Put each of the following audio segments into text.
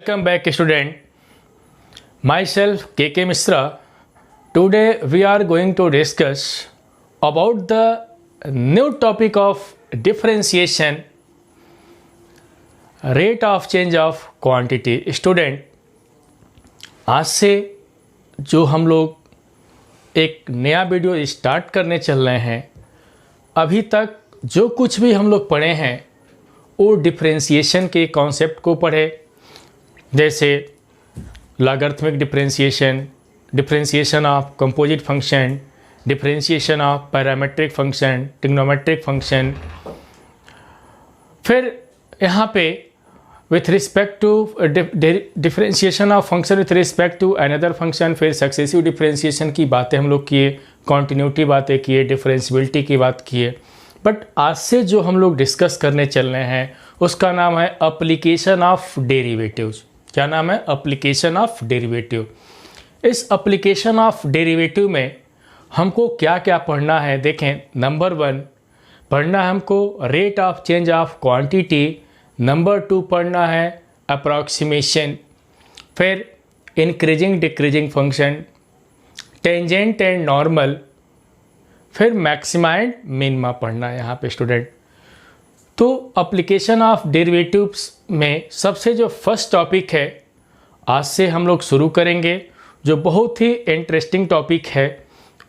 Welcome back student. Myself KK Misra. Today we are going to discuss about the new topic of differentiation, rate of change of quantity. Student, आज से जो हम लोग एक नया video start करने चल रहे हैं, अभी तक जो कुछ भी हम लोग पढ़े हैं वो डिफरेंशिएशन के कॉन्सेप्ट को पढ़े, जैसे logarithmic differentiation, differentiation of composite function, differentiation of parametric function, trigonometric function. फिर यहाँ पे with respect to differentiation of function with respect to another function, फिर सक्सेसिव डिफरेंशिएशन की बातें हम लोग किए, कॉन्टिन्यूटी बातें किए, डिफरेंशिबिलिटी की बात किए। बट आज से जो हम लोग डिस्कस करने चल रहे हैं उसका नाम है एप्लीकेशन ऑफ डेरिवेटिव्स। क्या नाम है? Application of derivative. इस एप्लीकेशन ऑफ डेरिवेटिव में हमको क्या क्या पढ़ना है? देखें, नंबर 1 पढ़ना है हमको rate of change of quantity, number 2 पढ़ना है अप्रॉक्सीमेशन, फिर increasing decreasing function, tangent and normal, फिर मैक्सिमा एंड मिनिमा पढ़ना है यहाँ पे स्टूडेंट। तो एप्लीकेशन ऑफ डेरिवेटिव्स में सबसे जो फर्स्ट टॉपिक है आज से हम लोग शुरू करेंगे, जो बहुत ही इंटरेस्टिंग टॉपिक है,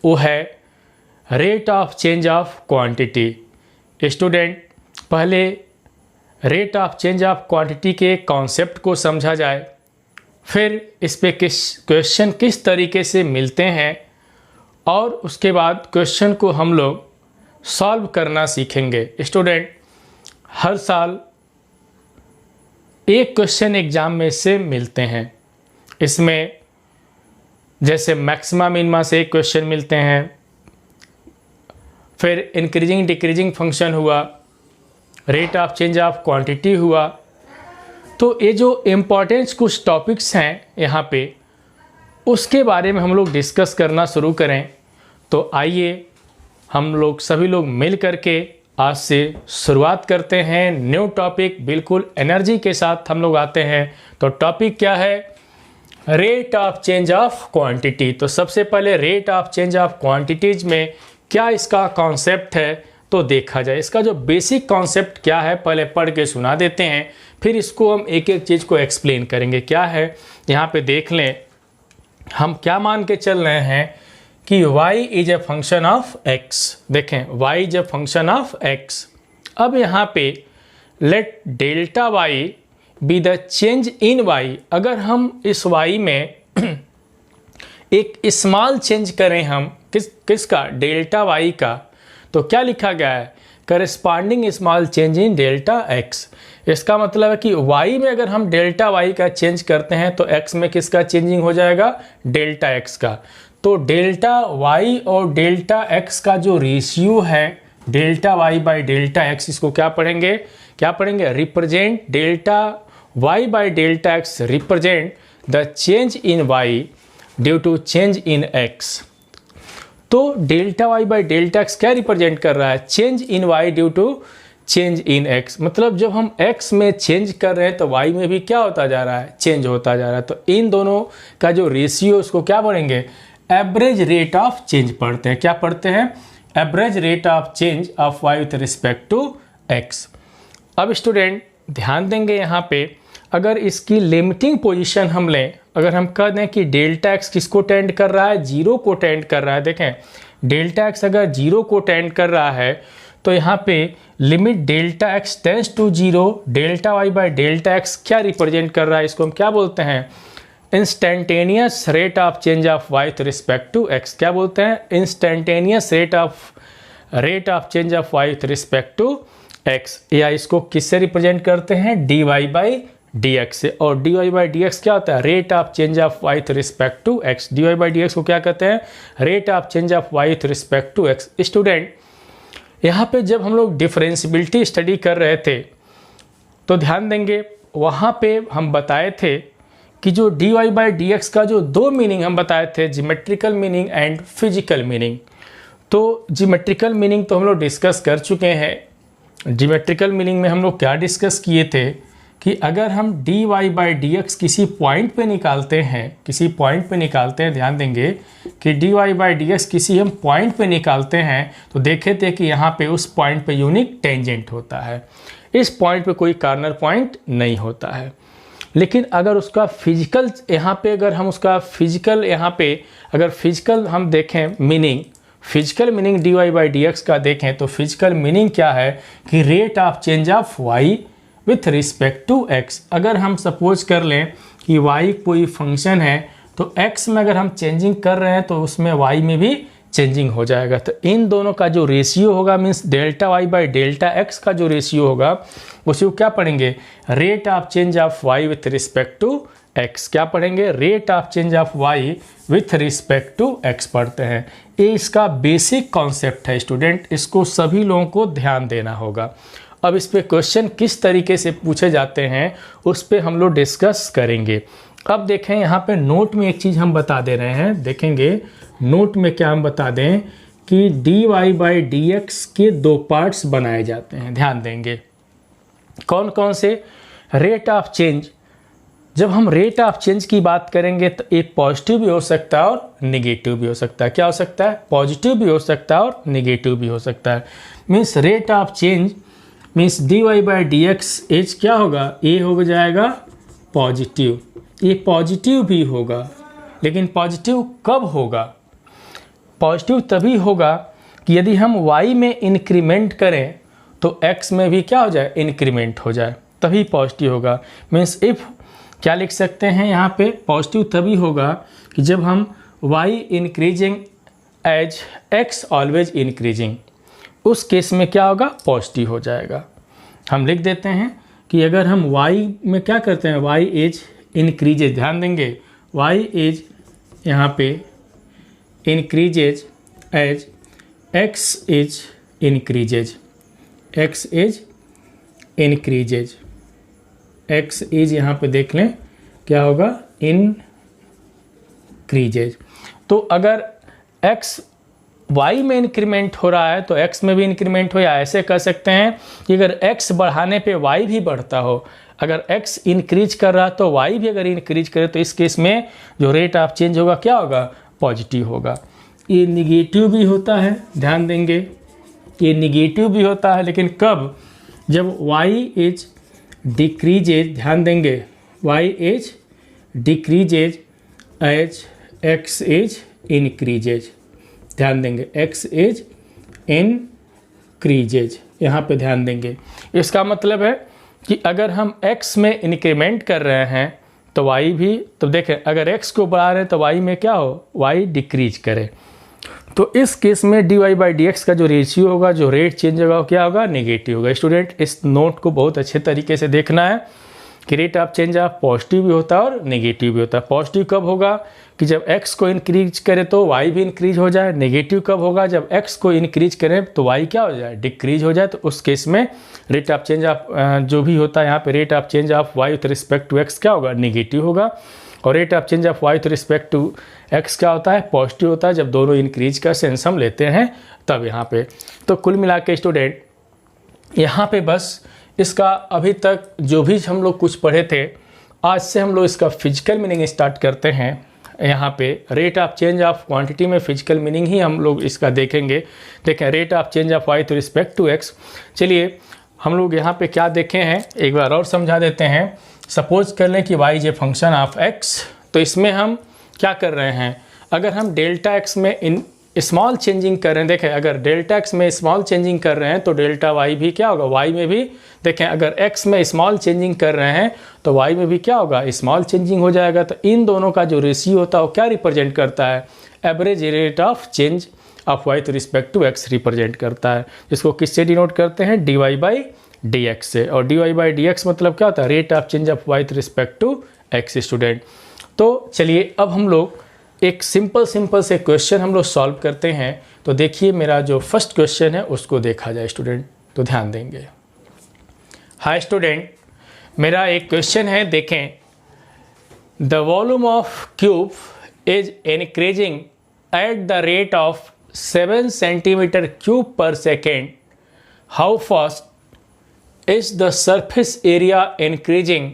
वो है rate of change of quantity. Student, पहले rate of change of quantity के कॉन्सेप्ट को समझा जाए, फिर इस पे क्वेश्चन किस तरीके से मिलते हैं, और उसके बाद क्वेश्चन को हम लोग सॉल्व करना सीखेंगे। स्टूडेंट, हर साल एक क्वेश्चन एग्जाम में से मिलते हैं। इसमें जैसे मैक्सिमा मिनिमा से एक क्वेश्चन मिलते हैं, फिर इंक्रीजिंग डिक्रीजिंग फंक्शन हुआ, rate of change of quantity हुआ। तो ये जो इम्पोर्टेंस कुछ टॉपिक्स हैं यहाँ पे, उसके बारे में हम लोग डिस्कस करना शुरू करें। तो आइए हम लोग सभी लोग मिल करके आज से शुरुआत करते हैं। न्यू टॉपिक, बिल्कुल एनर्जी के साथ हम लोग आते हैं। तो टॉपिक क्या है? Rate of change of quantity. तो सबसे पहले rate of change of quantities में क्या इसका कॉन्सेप्ट है तो देखा जाए। इसका जो बेसिक कॉन्सेप्ट क्या है पहले पढ़ के सुना देते हैं, फिर इसको हम एक एक चीज़ को एक्सप्लेन करेंगे। क्या है यहाँ पे देख लें, हम क्या मान के चल रहे हैं कि y is a function of x। देखें, y is a function of x। अब यहाँ पे let delta y be the change in y। अगर हम इस y में एक स्मॉल चेंज करें, हम किसका? डेल्टा y का, तो क्या लिखा गया है? Corresponding small change in delta x। इसका मतलब है कि y में अगर हम डेल्टा y का चेंज करते हैं तो x में किसका चेंजिंग हो जाएगा? डेल्टा x का। तो डेल्टा y और डेल्टा x का जो रेशियो है delta y by delta x, इसको क्या पढ़ेंगे? Represent delta y by delta x represent the change in y due to change in x। तो delta y by delta x क्या represent कर रहा है? Change in y due to change in x। मतलब जब हम x में change कर रहे हैं तो y में भी क्या होता जा रहा है? चेंज होता जा रहा है। तो इन दोनों का जो रेशियो, उसको क्या बोलेंगे? एवरेज रेट ऑफ चेंज पढ़ते हैं। क्या पढ़ते हैं? Average rate of change of y with respect to x। अब स्टूडेंट ध्यान देंगे यहाँ पे, अगर इसकी लिमिटिंग पोजीशन हम लें, अगर हम कह दें कि डेल्टा x किसको टेंड कर रहा है? 0 को टेंड कर रहा है। देखें, डेल्टा x अगर 0 को टेंड कर रहा है तो यहाँ पे limit delta x tends to 0, delta y by delta x क्या रिप्रेजेंट कर रहा है? इसको हम क्या बोलते हैं? Instantaneous rate of change of y with respect to x। क्या बोलते हैं? Instantaneous rate of change of y with respect to x। या इसको किससे रिप्रेजेंट करते हैं? dy बाई dx से। और dy बाई dx क्या होता है? Rate of change of y with respect to x। dy by dx को क्या कहते हैं? Rate of change of y with respect to x। Student, यहाँ पे जब हम लोग डिफरेंशिबिलिटी स्टडी कर रहे थे तो ध्यान देंगे, वहाँ पे हम बताए थे कि जो dy बाई dx का जो 2 मीनिंग हम बताए थे, geometrical meaning and physical meaning. तो जिमेट्रिकल मीनिंग तो हम लोग डिस्कस कर चुके हैं। जिमेट्रिकल मीनिंग में हम लोग क्या डिस्कस किए थे कि अगर हम dy बाई डी एक्स किसी पॉइंट पे निकालते हैं, ध्यान देंगे कि dy बाई डी एक्स किसी हम पॉइंट पे निकालते हैं तो देखे थे कि यहाँ पे उस पॉइंट पे यूनिक टेंजेंट होता है, इस पॉइंट पे कोई कॉर्नर पॉइंट नहीं होता है। लेकिन अगर उसका फिजिकल यहाँ पे अगर हम उसका फिजिकल यहाँ पे अगर फिजिकल हम देखें meaning, physical meaning dy by d x का देखें तो फिजिकल मीनिंग क्या है कि rate of change of y with respect to x। अगर हम सपोज कर लें कि y कोई फंक्शन है तो x में अगर हम चेंजिंग कर रहे हैं तो उसमें y में भी चेंजिंग हो जाएगा। तो इन दोनों का जो रेशियो होगा means delta y by delta x का जो रेशियो होगा उसी को क्या पढ़ेंगे, rate of change of y with respect to x। क्या पढ़ेंगे, rate of change of y with respect to x पढ़ते हैं। ये इसका बेसिक कॉन्सेप्ट है स्टूडेंट, इसको सभी लोगों को ध्यान देना होगा। अब इस पे क्वेश्चन किस तरीके से पूछे जाते हैं उस पे हम लोग डिस्कस करेंगे। अब देखें यहाँ पे नोट में एक चीज़ हम बता दे रहे हैं, देखेंगे नोट में क्या हम बता दें कि dy बाई डी एक्स के दो पार्ट्स बनाए जाते हैं। ध्यान देंगे कौन कौन से, रेट ऑफ चेंज। जब हम रेट ऑफ चेंज की बात करेंगे तो एक पॉजिटिव भी हो सकता है और नेगेटिव भी हो सकता है। क्या हो सकता है, पॉजिटिव भी हो सकता है और नेगेटिव भी हो सकता है। Means rate of change means dy by d x H क्या होगा, ए हो जाएगा पॉजिटिव, ये पॉजिटिव भी होगा। लेकिन पॉजिटिव कब होगा, पॉजिटिव तभी होगा कि यदि हम y में इंक्रीमेंट करें तो x में भी क्या हो जाए, इंक्रीमेंट हो जाए, तभी पॉजिटिव होगा। मीन्स इफ़ क्या लिख सकते हैं यहाँ पे, पॉजिटिव तभी होगा कि जब हम y increasing as x always increasing, उस केस में क्या होगा, पॉजिटिव हो जाएगा। हम लिख देते हैं कि अगर हम y में क्या करते हैं, y एज इंक्रीजेज, ध्यान देंगे y एज यहाँ पे increases as x as increases, x as increases, x as यहाँ पे देख लें क्या होगा, इंक्रीजेज। तो अगर x y में इंक्रीमेंट हो रहा है तो x में भी इंक्रीमेंट हो, या ऐसे कह सकते हैं कि अगर x बढ़ाने पे y भी बढ़ता हो, अगर x इंक्रीज कर रहा तो y भी अगर इंक्रीज करे तो इस केस में जो रेट ऑफ चेंज होगा क्या होगा, पॉजिटिव होगा। ये निगेटिव भी होता है, ध्यान देंगे ये निगेटिव भी होता है, लेकिन कब, जब y एज डिक्रीजेज, ध्यान देंगे y as decreases as x as increases, ध्यान देंगे x एज इंक्रीजेज, यहाँ पे ध्यान देंगे। इसका मतलब है कि अगर हम x में इंक्रीमेंट कर रहे हैं तो y भी, तो देखें अगर x को बढ़ा रहे हैं तो y में क्या हो, y डिक्रीज करे। तो इस केस में dy बाई डी एक्स का जो रेशियो होगा, जो रेट चेंज होगा, क्या होगा, नेगेटिव होगा। स्टूडेंट इस नोट को बहुत अच्छे तरीके से देखना है कि rate of change of positive भी होता है और नेगेटिव भी होता है। पॉजिटिव कब होगा कि जब x को इंक्रीज करे तो y भी इंक्रीज हो जाए। नेगेटिव कब होगा, जब x को इंक्रीज करें तो y क्या हो जाए, डिक्रीज हो जाए। तो उस केस में रेट ऑफ चेंज ऑफ जो भी होता है यहाँ पे, rate of change of y with respect to x क्या होगा, नेगेटिव होगा। और rate of change of y with respect to x क्या होता है, पॉजिटिव होता है। जब दोनों इंक्रीज का सेंस हम लेते हैं तब यहाँ पे। तो कुल मिला के स्टूडेंट यहाँ पे बस इसका अभी तक जो भी हम लोग कुछ पढ़े थे, आज से हम लोग इसका फिजिकल मीनिंग स्टार्ट करते हैं। यहाँ पे rate of change of quantity में फिजिकल मीनिंग ही हम लोग इसका देखेंगे। देखें rate of change of y with respect to x। चलिए हम लोग यहाँ पे क्या देखे हैं एक बार और समझा देते हैं। सपोज कर लें कि y is a function of x, तो इसमें हम क्या कर रहे हैं, अगर हम डेल्टा x में इन स्मॉल चेंजिंग कर रहे हैं, देखें अगर डेल्टा x में स्मॉल चेंजिंग कर रहे हैं तो डेल्टा y भी क्या होगा, y में भी देखें अगर x में स्मॉल चेंजिंग कर रहे हैं तो y में भी क्या होगा, स्मॉल चेंजिंग हो जाएगा। तो इन दोनों का जो रेशियो होता है वो क्या रिप्रेजेंट करता है, average rate of change of y with respect to x represent करता है, जिसको किससे डिनोट करते हैं, dy बाई डी एक्स से। और dy बाई डी एक्स मतलब क्या होता है, rate of change of y with respect to x student. तो चलिए अब हम लोग एक सिंपल से क्वेश्चन हम लोग सॉल्व करते हैं। तो देखिए मेरा जो फर्स्ट क्वेश्चन है उसको देखा जाए स्टूडेंट, तो ध्यान देंगे। हाय स्टूडेंट, मेरा एक क्वेश्चन है, देखें the volume of cube is increasing at the rate of 7 centimetre cube per second, how fast is the surface area increasing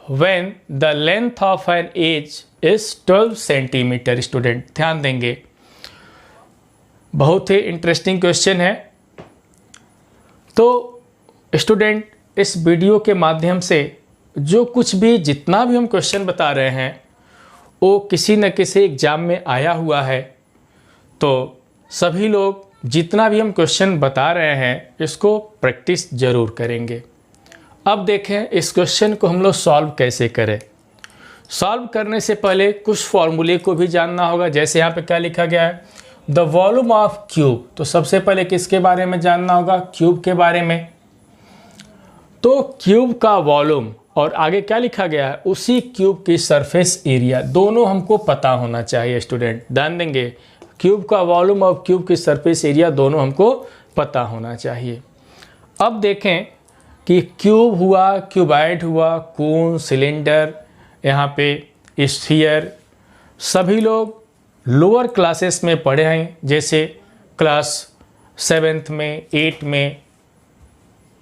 when the length of an edge is 12 centimetre. Student ध्यान देंगे, बहुत ही interesting question है। तो student इस video के माध्यम से जो कुछ भी जितना भी हम क्वेश्चन बता रहे हैं वो किसी न किसी एग्ज़ाम में आया हुआ है। तो सभी लोग जितना भी हम क्वेश्चन बता रहे हैं इसको प्रैक्टिस ज़रूर करेंगे। अब देखें इस क्वेश्चन को हम लोग सॉल्व कैसे करें। सॉल्व करने से पहले कुछ फॉर्मूले को भी जानना होगा। जैसे यहाँ पे क्या लिखा गया है, द वॉल्यूम ऑफ क्यूब। तो सबसे पहले किसके बारे में जानना होगा, क्यूब के बारे में। तो क्यूब का वॉल्यूम और आगे क्या लिखा गया है, उसी क्यूब की सरफेस एरिया, दोनों हमको पता होना चाहिए। स्टूडेंट ध्यान देंगे, क्यूब का वॉल्यूम और क्यूब की सरफेस एरिया दोनों हमको पता होना चाहिए। अब देखें कि क्यूब हुआ, क्यूबाइड हुआ, कोन, सिलेंडर, यहाँ पे स्फीयर, सभी लोग लोअर क्लासेस में पढ़े हैं, जैसे क्लास 7th में, 8 में,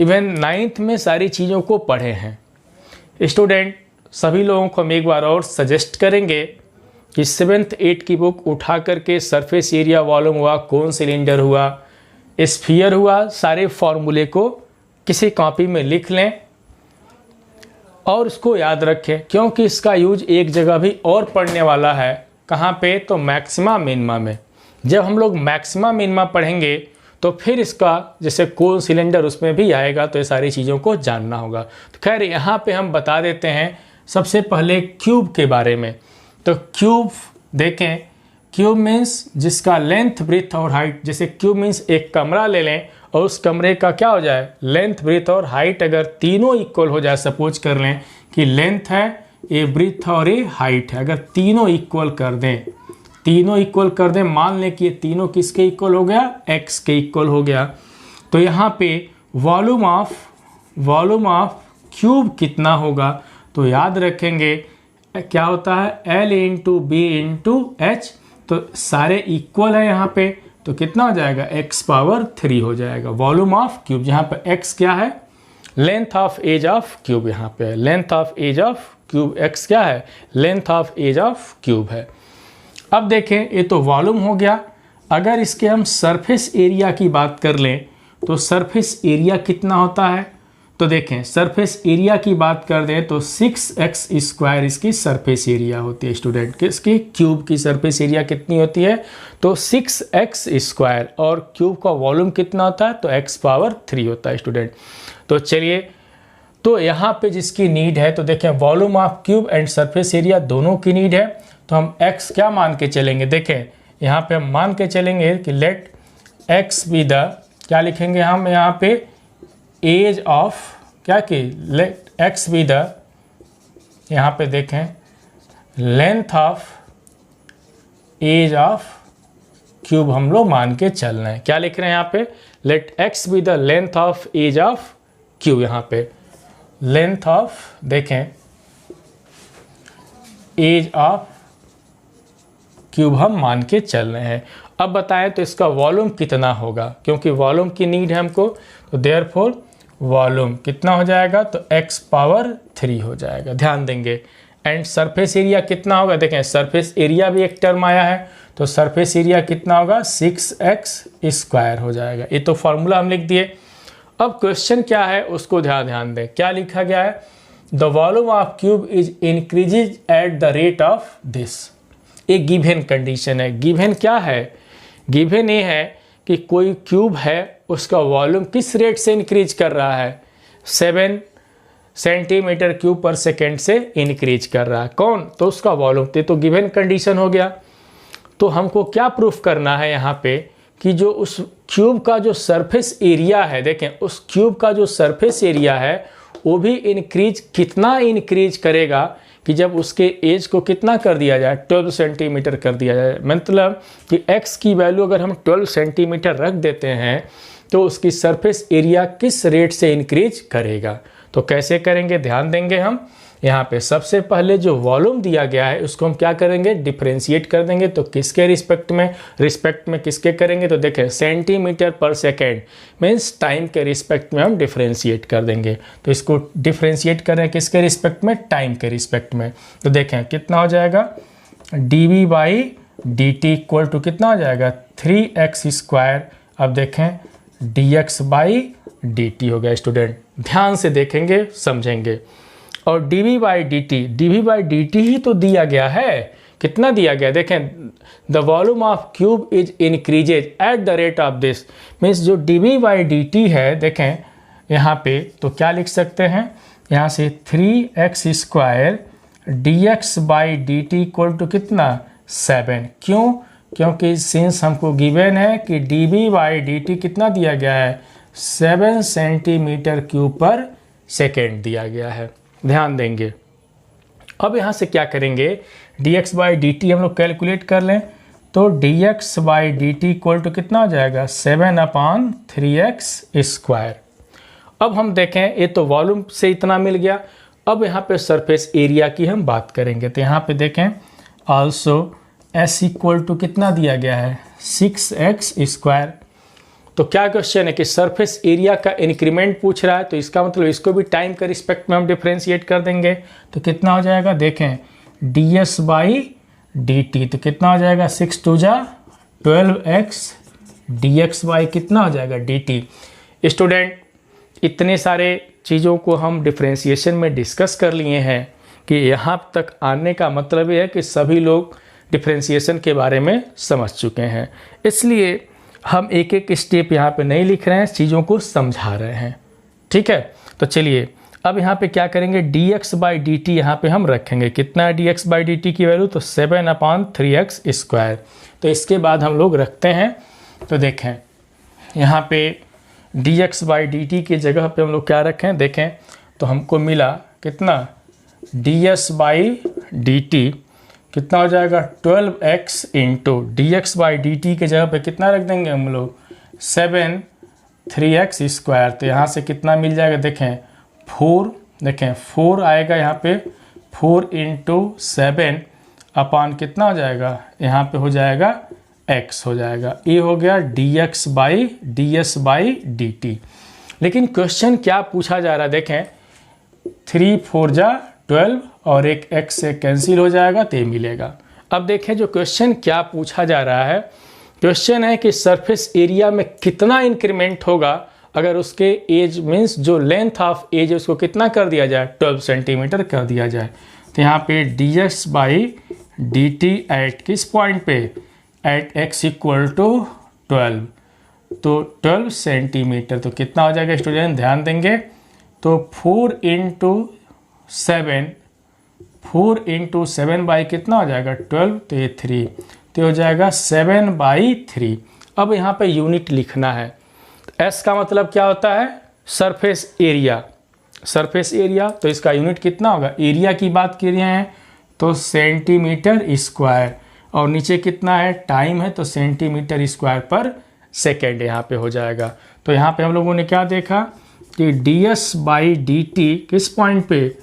इवन 9th में सारी चीज़ों को पढ़े हैं। स्टूडेंट सभी लोगों को हम एक बार और सजेस्ट करेंगे कि 7th 8 की बुक उठा करके सरफेस एरिया, वॉल्यूम हुआ, कोन, सिलेंडर हुआ, स्फीयर हुआ, सारे फॉर्मूले को किसी कॉपी में लिख लें और उसको याद रखें, क्योंकि इसका यूज एक जगह भी और पढ़ने वाला है। कहाँ पे, तो मैक्सिमा मिनिमा में। जब हम लोग मैक्सिमा मिनिमा पढ़ेंगे तो फिर इसका जैसे कोन, सिलेंडर उसमें भी आएगा, तो ये सारी चीज़ों को जानना होगा। तो खैर यहाँ पे हम बता देते हैं सबसे पहले क्यूब के बारे में। तो क्यूब देखें, क्यूब मीन्स जिसका लेंथ, ब्रेथ और हाइट, जैसे क्यूब मीन्स एक कमरा ले लें और उस कमरे का क्या हो जाए, लेंथ, ब्रेथ और हाइट अगर तीनों इक्वल हो जाए, सपोज कर लें कि लेंथ है, ये ब्रेथ और ये हाइट है, अगर तीनों इक्वल कर दें, तीनों इक्वल कर दें, मान लें कि ये तीनों किसके इक्वल हो गया, x के इक्वल हो गया, तो यहाँ पे वॉल्यूम ऑफ क्यूब कितना होगा, तो याद रखेंगे क्या होता है, L into b into h, तो सारे इक्वल है यहाँ पे, तो कितना हो जाएगा, x पावर 3 हो जाएगा वॉल्यूम ऑफ क्यूब। यहाँ पे x क्या है, length of edge of cube, यहाँ पे length of edge of cube, x क्या है, length of edge of cube है। अब देखें ये तो वॉल्यूम हो गया। अगर इसके हम सरफेस एरिया की बात कर लें तो सरफेस एरिया कितना होता है, तो देखें सरफेस एरिया की बात कर दें तो 6x² इसकी सरफेस एरिया होती है। स्टूडेंट किसकी, क्यूब की सरफेस एरिया कितनी होती है, तो 6x², और क्यूब का वॉल्यूम कितना होता है, तो x पावर 3 होता है। स्टूडेंट तो चलिए, तो यहाँ पे जिसकी नीड है, तो देखें volume of cube and surface area दोनों की नीड है, तो हम x क्या मान के चलेंगे, देखें यहाँ पे हम मान के चलेंगे कि लेट x बी द, क्या लिखेंगे हम यहाँ पे, एज ऑफ, क्या कि लेट x बी द, यहाँ पे देखें length of edge of cube हम लोग मान के चल रहे हैं। क्या लिख रहे हैं यहाँ पे, let x be the length of edge of cube, यहाँ पे लेंथ ऑफ, देखें एज ऑफ क्यूब हम मान के चल रहे हैं। अब बताएं तो इसका वॉल्यूम कितना होगा, क्योंकि वॉल्यूम की नीड है हमको, तो देयरफॉर वॉल्यूम कितना हो जाएगा, तो x पावर 3 हो जाएगा। ध्यान देंगे। एंड सरफेस एरिया कितना होगा, देखें सरफेस एरिया भी एक टर्म आया है, तो सरफेस एरिया कितना होगा, 6x² हो जाएगा। ये तो फॉर्मूला हम लिख दिए। अब क्वेश्चन क्या है उसको ध्यान दें। क्या लिखा गया है, the volume of cube is increases at the rate of this. एक गिवन कंडीशन है। गिवन क्या है, गिवन ये है कि कोई क्यूब है उसका वॉल्यूम किस रेट से इंक्रीज कर रहा है, 7 सेंटीमीटर क्यूब पर सेकेंड से इंक्रीज कर रहा है। कौन, तो उसका वॉल्यूम। तो गिवन कंडीशन हो गया। तो हमको क्या प्रूफ करना है यहाँ पे कि जो उस क्यूब का जो सरफेस एरिया है, देखें उस क्यूब का जो सरफेस एरिया है वो भी इंक्रीज, कितना इंक्रीज करेगा कि जब उसके एज को कितना कर दिया जाए, 12 सेंटीमीटर कर दिया जाए। मतलब कि x की वैल्यू अगर हम 12 सेंटीमीटर रख देते हैं तो उसकी सरफेस एरिया किस रेट से इंक्रीज करेगा। तो कैसे करेंगे, ध्यान देंगे हम। यहाँ पे सबसे पहले जो वॉल्यूम दिया गया है उसको हम क्या करेंगे, डिफ्रेंशिएट कर देंगे। तो किसके रिस्पेक्ट में किसके करेंगे, तो देखें centimetre per second means time के रिस्पेक्ट में हम डिफ्रेंशिएट कर देंगे। तो इसको डिफ्रेंशिएट कर रहे हैं किसके रिस्पेक्ट में, टाइम के रिस्पेक्ट में। तो देखें कितना हो जाएगा, dv by d t equal to कितना हो जाएगा 3x²। अब देखें dx बाई डी टी हो गया। स्टूडेंट ध्यान से देखेंगे समझेंगे। और dv बाई डी टी ही तो दिया गया है। कितना दिया गया, देखें the volume of cube is increases at the rate of this means जो dv बाई डी टी है, देखें यहाँ पे तो क्या लिख सकते हैं, यहाँ से 3x² dx by d t equal to कितना 7। क्यों, क्योंकि सिंस हमको गिवन है कि dv बाई डी टी कितना दिया गया है 7 सेंटीमीटर क्यूब पर सेकेंड दिया गया है। ध्यान देंगे। अब यहाँ से क्या करेंगे, dx बाई डी टी हम लोग कैलकुलेट कर लें। तो dx by d t equal to कितना हो जाएगा 7/3x²। अब हम देखें ये तो वॉल्यूम से इतना मिल गया। अब यहाँ पे सरफेस एरिया की हम बात करेंगे। तो यहाँ पे देखें आल्सो s इक्वल टू कितना दिया गया है 6x²। तो क्या क्वेश्चन है कि सरफेस एरिया का इंक्रीमेंट पूछ रहा है, तो इसका मतलब इसको भी टाइम के रिस्पेक्ट में हम डिफ्रेंशिएट कर देंगे। तो कितना हो जाएगा, देखें ds बाई डी टी तो कितना हो जाएगा 6 2 जा 12x dx बाई कितना हो जाएगा dt। स्टूडेंट इतने सारे चीज़ों को हम डिफ्रेंशिएशन में डिस्कस कर लिए हैं कि यहाँ तक आने का मतलब ये है कि सभी लोग डिफ्रेंशिएशन के बारे में समझ चुके हैं। इसलिए हम एक एक स्टेप यहाँ पे नहीं लिख रहे हैं, चीज़ों को समझा रहे हैं। ठीक है, तो चलिए अब यहाँ पे क्या करेंगे, dx बाई डी टी यहाँ पर हम रखेंगे। कितना है dx बाई डी टी की वैल्यू, तो 7/3x²। तो इसके बाद हम लोग रखते हैं। तो देखें यहाँ पे dx बाई डी टी की जगह पे हम लोग क्या रखें, देखें तो हमको मिला कितना ds बाई डी टी कितना हो जाएगा 12x into dx by d T के जगह पे कितना रख देंगे हम लोग 3x²। तो यहाँ से कितना मिल जाएगा, देखें 4, देखें 4 आएगा यहाँ पे 4 इंटू 7 अपान कितना हो जाएगा, यहाँ पे हो जाएगा x हो जाएगा। ये हो गया dx by ds by d T. लेकिन क्वेश्चन क्या पूछा जा रहा है, देखें 3 4 जा 12 और एक x से कैंसिल हो जाएगा तो ये मिलेगा। अब देखें जो क्वेश्चन क्या पूछा जा रहा है, क्वेश्चन है कि सरफेस एरिया में कितना इंक्रीमेंट होगा अगर उसके एज मीन्स जो लेंथ ऑफ एज है उसको कितना कर दिया जाए 12 सेंटीमीटर कर दिया जाए। तो यहाँ पे dx by d t at किस पॉइंट पे, एट x इक्वल टू 12, तो 12 सेंटीमीटर। तो कितना हो जाएगा स्टूडेंट, ध्यान देंगे तो 4 इंटू 7 बाई कितना हो जाएगा 12, तो ये 3, तो हो जाएगा 7/3। अब यहाँ पे यूनिट लिखना है। S का मतलब क्या होता है, सरफेस एरिया। सरफेस एरिया तो इसका यूनिट कितना होगा, एरिया की बात कर रहे हैं तो सेंटीमीटर², और नीचे कितना है टाइम है तो सेंटीमीटर² पर सेकेंड यहाँ पे हो जाएगा। तो यहाँ पे हम लोगों ने क्या देखा कि ds बाई डी टी किस पॉइंट पे,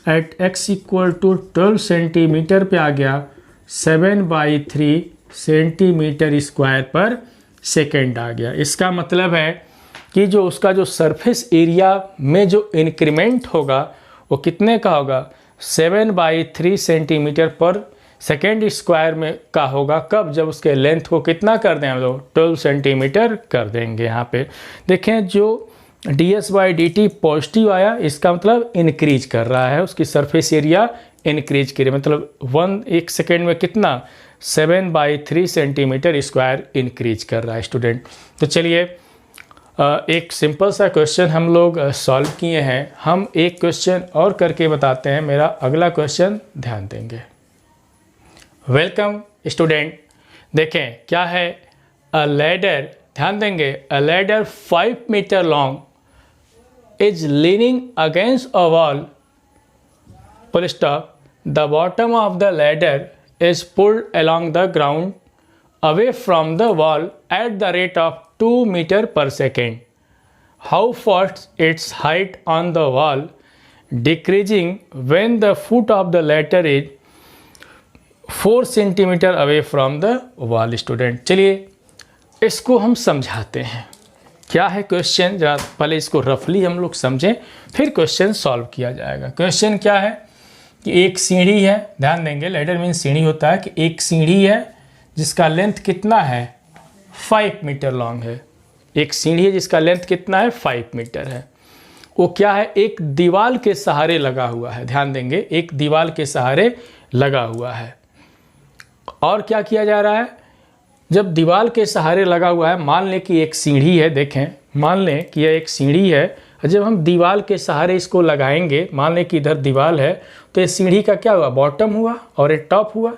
at x equal to 12 centimetre पे आ गया 7/3 सेंटीमीटर² पर सेकेंड आ गया। इसका मतलब है कि जो उसका जो सरफेस एरिया में जो इंक्रीमेंट होगा वो कितने का होगा 7/3 सेंटीमीटर पर सेकेंड² में का होगा। कब, जब उसके लेंथ को कितना कर दें हम लोग 12 सेंटीमीटर कर देंगे। यहाँ पे देखें जो ds by d T positive आया, इसका मतलब इंक्रीज कर रहा है, उसकी सरफेस एरिया इंक्रीज कर रही है, मतलब 1 सेकेंड में कितना 7/3 सेंटीमीटर² इंक्रीज कर रहा है स्टूडेंट। तो चलिए एक सिंपल सा क्वेश्चन हम लोग सॉल्व किए हैं। हम एक क्वेश्चन और करके बताते हैं। मेरा अगला क्वेश्चन ध्यान देंगे। वेलकम स्टूडेंट, देखें क्या है, अ लैडर, ध्यान देंगे, a ladder 5 metre long is leaning against a wall, full stop, the bottom of the ladder is pulled along the ground away from the wall at the rate of 2 meters per second. How fast its height on the wall decreasing when the foot of the ladder is 4 centimetre away from the wall. Student चलिए इसको हम समझाते हैं, क्या है question, जरा पहले इसको रफली हम लोग समझें फिर क्वेश्चन सॉल्व किया जाएगा। क्वेश्चन क्या है कि एक सीढ़ी है, ध्यान देंगे लेटर मीन सीढ़ी होता है कि एक सीढ़ी है जिसका लेंथ कितना है 5 मीटर लॉन्ग है। एक सीढ़ी है जिसका लेंथ कितना है 5 मीटर है। वो क्या है, एक दीवार के सहारे लगा हुआ है। ध्यान देंगे एक दीवार के सहारे लगा हुआ है। और क्या किया जा रहा है, जब दीवार के सहारे लगा हुआ है, मान लें कि एक सीढ़ी है, देखें मान लें कि यह एक सीढ़ी है, जब हम दीवार के सहारे इसको लगाएंगे, मान लें कि इधर दीवार है, तो ये सीढ़ी का क्या हुआ, बॉटम हुआ और ये टॉप हुआ।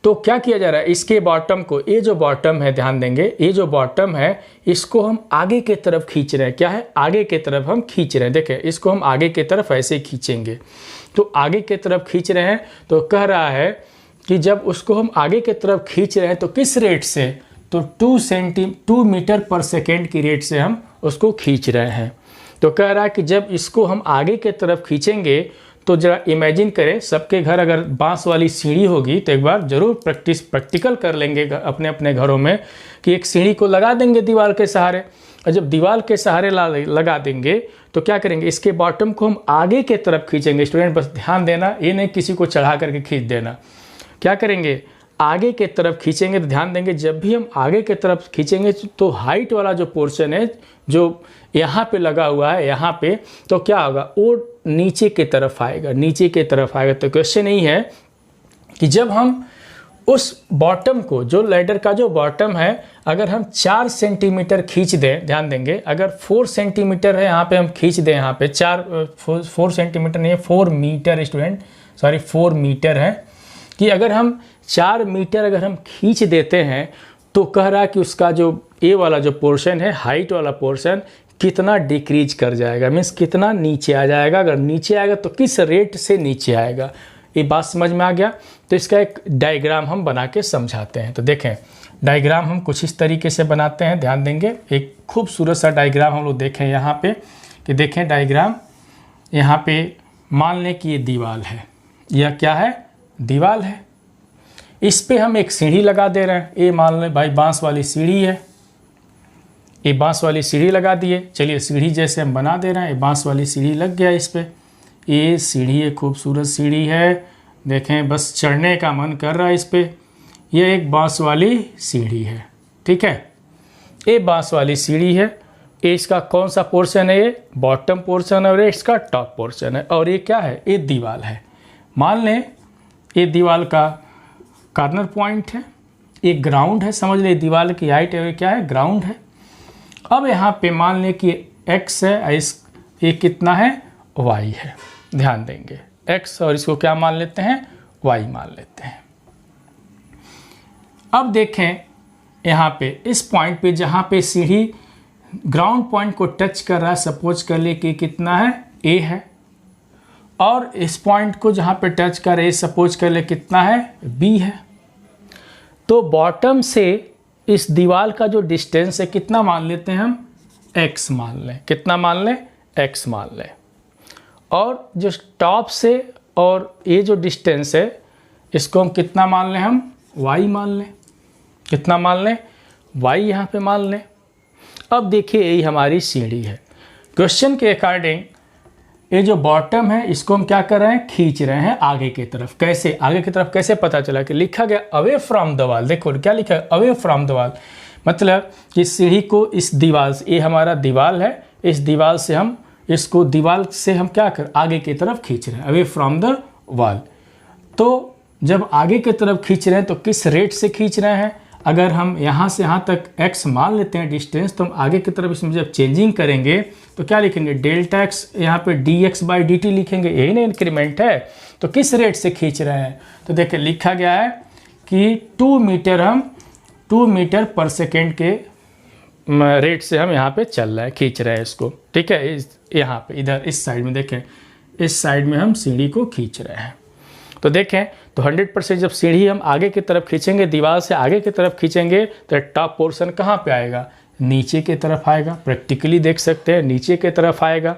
तो क्या किया जा रहा है, इसके बॉटम को, ये जो बॉटम है ध्यान देंगे, ये जो बॉटम है इसको हम आगे के तरफ खींच रहे हैं। क्या है, आगे के तरफ हम खींच रहे हैं। देखें इसको हम आगे के तरफ ऐसे खींचेंगे, तो आगे के तरफ खींच रहे हैं। तो कह रहा है कि जब उसको हम आगे के तरफ खींच रहे हैं तो किस रेट से, तो 2 मीटर पर सेकेंड की रेट से हम उसको खींच रहे हैं। तो कह रहा है कि जब इसको हम आगे के तरफ खींचेंगे तो जरा इमेजिन करें, सबके घर अगर बांस वाली सीढ़ी होगी तो एक बार ज़रूर प्रैक्टिकल कर लेंगे अपने अपने घरों में कि एक सीढ़ी को लगा देंगे दीवार के सहारे, और जब दीवार के सहारे लगा देंगे तो क्या करेंगे, इसके बॉटम को हम आगे के तरफ खींचेंगे। स्टूडेंट बस ध्यान देना, ये नहीं किसी को चढ़ा करके खींच देना। क्या करेंगे, आगे के तरफ खींचेंगे। तो ध्यान देंगे जब भी हम आगे के तरफ खींचेंगे तो हाइट वाला जो पोर्शन है जो यहाँ पे लगा हुआ है, यहाँ पे, तो क्या होगा, वो नीचे की तरफ आएगा, नीचे की तरफ आएगा। तो क्वेश्चन यही है कि जब हम उस बॉटम को, जो लैडर का जो बॉटम है, अगर हम 4 सेंटीमीटर खींच दें, ध्यान देंगे अगर 4 सेंटीमीटर है यहाँ पे हम खींच दें, यहाँ पे 4 सेंटीमीटर नहीं है 4 मीटर, स्टूडेंट सॉरी 4 मीटर है, कि अगर हम 4 मीटर अगर हम खींच देते हैं तो कह रहा है कि उसका जो ए वाला जो पोर्शन है, हाइट वाला पोर्शन कितना डिक्रीज कर जाएगा, मीन्स कितना नीचे आ जाएगा। अगर नीचे आएगा तो किस रेट से नीचे आएगा, ये बात समझ में आ गया। तो इसका एक डायग्राम हम बना के समझाते हैं। तो देखें डायग्राम हम कुछ इस तरीके से बनाते हैं, ध्यान देंगे एक खूबसूरत सा डायग्राम हम लोग देखें यहाँ पे, कि देखें डायग्राम यहाँ पे मान लें कि ये दीवार है, यह क्या है, दीवार है। इस पे हम एक सीढ़ी लगा दे रहे हैं, ये मान लें भाई बांस वाली सीढ़ी है, ये बांस वाली सीढ़ी लगा दिए। चलिए सीढ़ी जैसे हम बना दे रहे हैं, ये बांस वाली सीढ़ी लग गया इस पे। ये सीढ़ी एक खूबसूरत सीढ़ी है, देखें बस चढ़ने का मन कर रहा है इस पे। ये एक बांस वाली सीढ़ी है, ठीक है, ये बांस वाली सीढ़ी है। ये इसका कौन सा पोर्शन है, ये बॉटम पोर्शन है और ये इसका टॉप पोर्शन है। और ये क्या है, ये दीवार है। मान लें ये दीवार का कॉर्नर पॉइंट है, ये ग्राउंड है, समझ ले दीवार की हाइट है, क्या है, ग्राउंड है। अब यहाँ पे मान लें कि x है, ये कितना है, y है। ध्यान देंगे x, और इसको क्या मान लेते हैं, y मान लेते हैं। अब देखें यहाँ पे इस पॉइंट पे जहाँ पे सीढ़ी ग्राउंड पॉइंट को टच कर रहा है, सपोज कर ले कि कितना है, a है, और इस पॉइंट को जहाँ पे टच कर रहे है सपोज कर ले कितना है, b है। तो बॉटम से इस दीवार का जो डिस्टेंस है कितना मान लेते हैं हम, x मान लें, कितना मान लें, x मान लें। और जो टॉप से और ये जो डिस्टेंस है इसको हम कितना मान लें, हम y मान लें, कितना मान लें, y यहाँ पे मान लें। अब देखिए यही हमारी सीढ़ी है। क्वेश्चन के अकॉर्डिंग ये जो बॉटम है इसको हम क्या कर रहे हैं, खींच रहे हैं आगे की तरफ। कैसे आगे की तरफ, कैसे पता चला कि लिखा गया अवे फ्रॉम द वॉल। देखो क्या लिखा है, अवे फ्रॉम द वॉल, मतलब कि सीढ़ी को इस दीवार से, ये हमारा दीवार है, इस दीवार से हम इसको, दीवार से हम क्या कर आगे की तरफ खींच रहे हैं, अवे फ्रॉम द वॉल। तो जब आगे की तरफ खींच रहे हैं तो किस रेट से खींच रहे हैं, अगर हम यहाँ से यहाँ तक x मान लेते हैं डिस्टेंस, तो हम आगे की तरफ इसमें जब चेंजिंग करेंगे तो क्या लिखेंगे, डेल्टा x, यहाँ पे dx/dt लिखेंगे, यही ना इंक्रीमेंट है। तो किस रेट से खींच रहे हैं, तो देखिए लिखा गया है कि 2 मीटर, हम 2 मीटर पर सेकेंड के रेट से हम यहाँ पे चल रहे हैं, खींच रहे हैं इसको, ठीक है। यहाँ पे इधर इस साइड में देखें, इस साइड में हम सीढ़ी को खींच रहे हैं। तो देखें तो 100% जब सीढ़ी हम आगे की तरफ खींचेंगे, दीवार से आगे की तरफ खींचेंगे, तो टॉप पोर्शन कहाँ पे आएगा, नीचे की तरफ आएगा। प्रैक्टिकली देख सकते हैं नीचे की तरफ आएगा।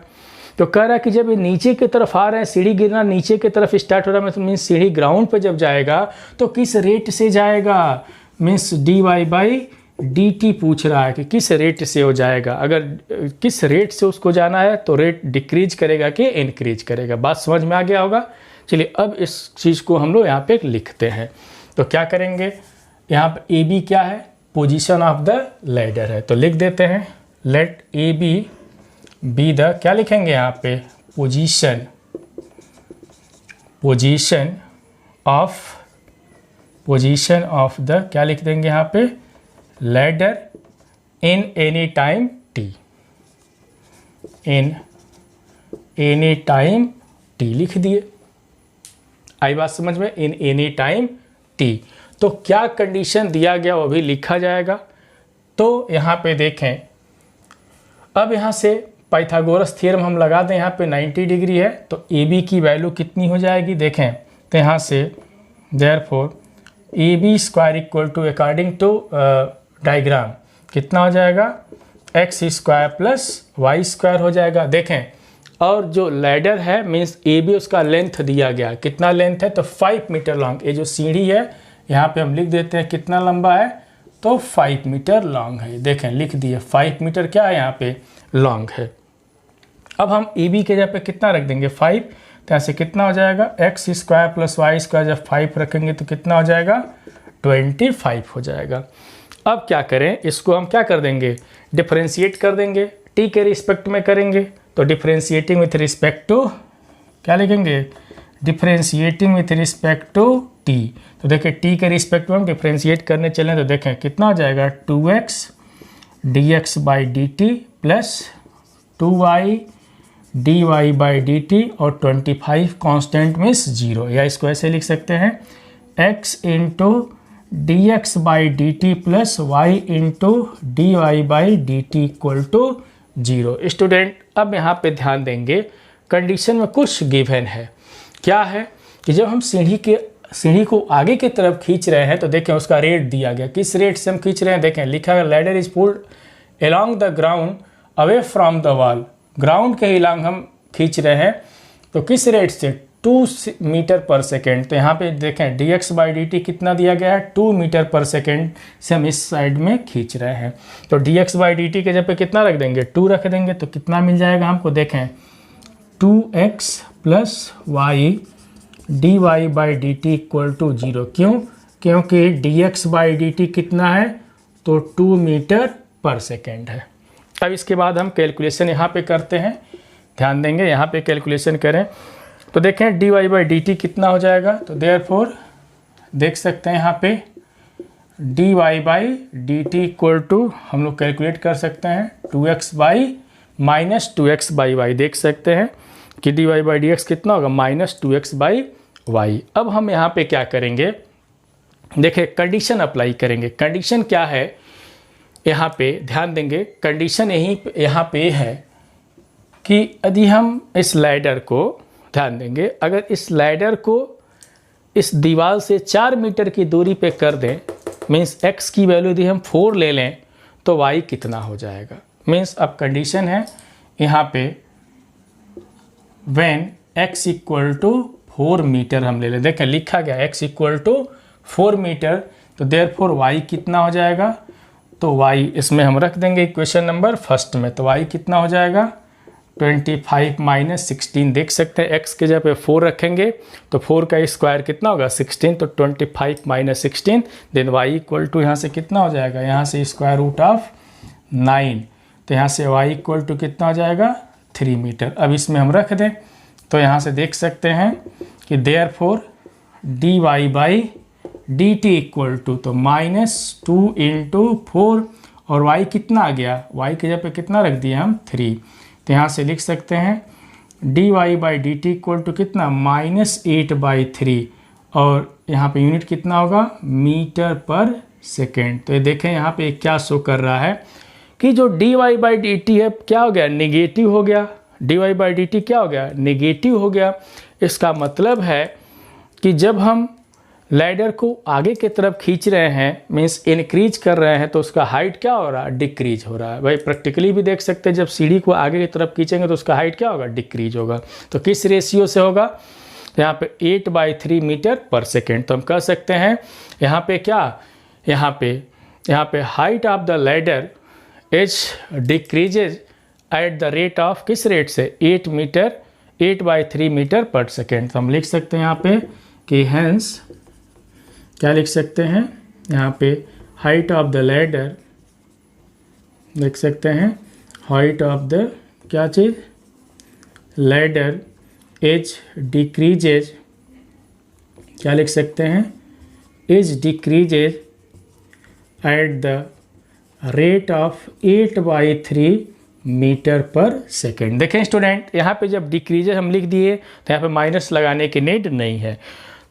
तो कह रहा है कि जब ये नीचे की तरफ आ रहा है, सीढ़ी गिरना नीचे की तरफ स्टार्ट हो रहा है, तो मीन्स सीढ़ी ग्राउंड पे जब जाएगा तो किस रेट से जाएगा, मीन्स dy/dt पूछ रहा है कि किस रेट से हो जाएगा। अगर किस रेट से उसको जाना है तो रेट डिक्रीज करेगा कि इंक्रीज करेगा। बात समझ में आ गया होगा। चलिए अब इस चीज़ को हम लोग यहाँ पे लिखते हैं। तो क्या करेंगे, यहाँ पे AB क्या है, पोजीशन ऑफ द लैडर है, तो लिख देते हैं लेट AB बी द, क्या लिखेंगे यहाँ पे, पोजीशन ऑफ द, क्या लिख देंगे यहाँ पे, ladder in any time t, in any time t लिख दिए। आई बात समझ में, इन एनी टाइम t। तो क्या कंडीशन दिया गया वो भी लिखा जाएगा। तो यहाँ पे देखें, अब यहाँ से पाइथागोरस थ्योरम हम लगा दें, यहाँ पे 90 डिग्री है तो AB की वैल्यू कितनी हो जाएगी, देखें तो यहाँ से therefore AB square equal to, according to diagram कितना हो जाएगा, x square plus y square हो जाएगा। देखें और जो लैडर है मीन्स AB उसका लेंथ दिया गया, कितना लेंथ है तो 5 मीटर लॉन्ग। ये जो सीढ़ी है यहाँ पे हम लिख देते हैं कितना लंबा है तो 5 मीटर लॉन्ग है। देखें लिख दिए 5 मीटर क्या है यहाँ पे लॉन्ग है। अब हम AB के जगह पे कितना रख देंगे 5, तो यहाँ से कितना हो जाएगा x square plus y square, जब 5 रखेंगे तो कितना हो जाएगा 25 हो जाएगा। अब क्या करें, इसको हम क्या कर देंगे, डिफरेंशिएट कर देंगे, t के रिस्पेक्ट में करेंगे। तो डिफरेंशिएटिंग विथ रिस्पेक्ट टू, क्या लिखेंगे, differentiating with respect to t। तो देखें t के रिस्पेक्ट में हम डिफरेंशिएट करने चलें तो देखें कितना हो जाएगा 2x dx/dt plus 2y dy/dt और 25 कांस्टेंट मीन्स 0, या इसको ऐसे लिख सकते हैं x into dx/dt plus y into dy/dt equal to 0। Student अब यहाँ पे ध्यान देंगे, कंडीशन में कुछ गिवन है। क्या है कि जब हम सीढ़ी को आगे की तरफ खींच रहे हैं तो देखें उसका रेट दिया गया, किस रेट से हम खींच रहे हैं, देखें लिखा है ladder is pulled along the ground away from the wall, ground के ही लॉन्ग हम खींच रहे हैं तो किस रेट से 2 मीटर पर सेकेंड। तो यहाँ पे देखें dx/dt कितना दिया गया है 2 मीटर पर सेकेंड से हम इस साइड में खींच रहे हैं। तो dx/dt के जगह पे कितना रख देंगे 2 रख देंगे तो कितना मिल जाएगा हमको, देखें 2x plus Y dy/dt equal to 0। क्यों, क्योंकि dx/dt कितना है तो 2 मीटर पर सेकेंड है। अब इसके बाद हम कैलकुलेशन यहाँ पे करते हैं, ध्यान देंगे यहाँ पे कैलकुलेशन करें तो देखें dy/dt कितना हो जाएगा। तो देयरफॉर देख सकते हैं यहाँ पे dy/dt इक्वल टू हम लोग कैलकुलेट कर सकते हैं 2x/y माइनस 2x/y। देख सकते हैं कि dy/dx कितना होगा माइनस 2x/y। अब हम यहाँ पे क्या करेंगे, देखिए कंडीशन अप्लाई करेंगे। कंडीशन क्या है यहाँ पे ध्यान देंगे, कंडीशन यहाँ पे है कि यदि हम इस लैडर को ध्यान देंगे, अगर इस लैडर को इस दीवार से 4 मीटर की दूरी पे कर दें, मीन्स x की वैल्यू यदि हम 4 ले लें तो y कितना हो जाएगा। मीन्स अब कंडीशन है यहाँ पे when x equal to 4 metre हम ले लें, देखें लिखा गया x इक्वल टू 4 मीटर, तो देयरफॉर y कितना हो जाएगा, तो y इसमें हम रख देंगे इक्वेशन नंबर फर्स्ट में। तो y कितना हो जाएगा 25 माइनस 16। देख सकते हैं x के जगह पे 4 रखेंगे तो 4 का स्क्वायर कितना होगा 16, तो 25 minus 16 then y equal to यहाँ से कितना हो जाएगा, यहाँ से स्क्वायर रूट ऑफ 9, तो यहाँ से y इक्वल टू कितना हो जाएगा 3 मीटर। अब इसमें हम रख दें तो यहाँ से देख सकते हैं कि देयरफॉर dy/dt इक्वल टू तो -2 इंटू 4 और y कितना आ गया, y के जगह पे कितना रख दिया हम 3, तो यहाँ से लिख सकते हैं dy/dt इक्वल टू कितना -8/3 और यहाँ पे यूनिट कितना होगा मीटर पर सेकेंड। तो ये देखें यहाँ पे क्या शो कर रहा है कि जो dy/dt है क्या हो गया नेगेटिव हो गया, dy/dt क्या हो गया नेगेटिव हो गया। इसका मतलब है कि जब हम लैडर को आगे की तरफ खींच रहे हैं, मीन्स इंक्रीज कर रहे हैं, तो उसका हाइट क्या हो रहा है, डिक्रीज हो रहा है। भाई प्रैक्टिकली भी देख सकते हैं, जब सीढ़ी को आगे की तरफ खींचेंगे तो उसका हाइट क्या होगा, डिक्रीज होगा। तो किस रेशियो से होगा, यहाँ पे 8/3 मीटर पर सेकेंड। तो हम कह सकते हैं यहाँ पे क्या, यहाँ पे height of the ladder is decreases at the rate of, किस रेट से, 8/3 मीटर पर सेकेंड। तो हम लिख सकते हैं यहाँ पे कि हेंस क्या लिख सकते हैं, यहाँ पे हाइट ऑफ द लैडर लिख सकते हैं, हाइट ऑफ द क्या चीज़, लैडर एज डिक्रीजेज, क्या लिख सकते हैं, as decreases at the rate of 8/3 metre per second. देखें स्टूडेंट, यहाँ पे जब डिक्रीजेज हम लिख दिए तो यहाँ पे माइनस लगाने की नीड नहीं है।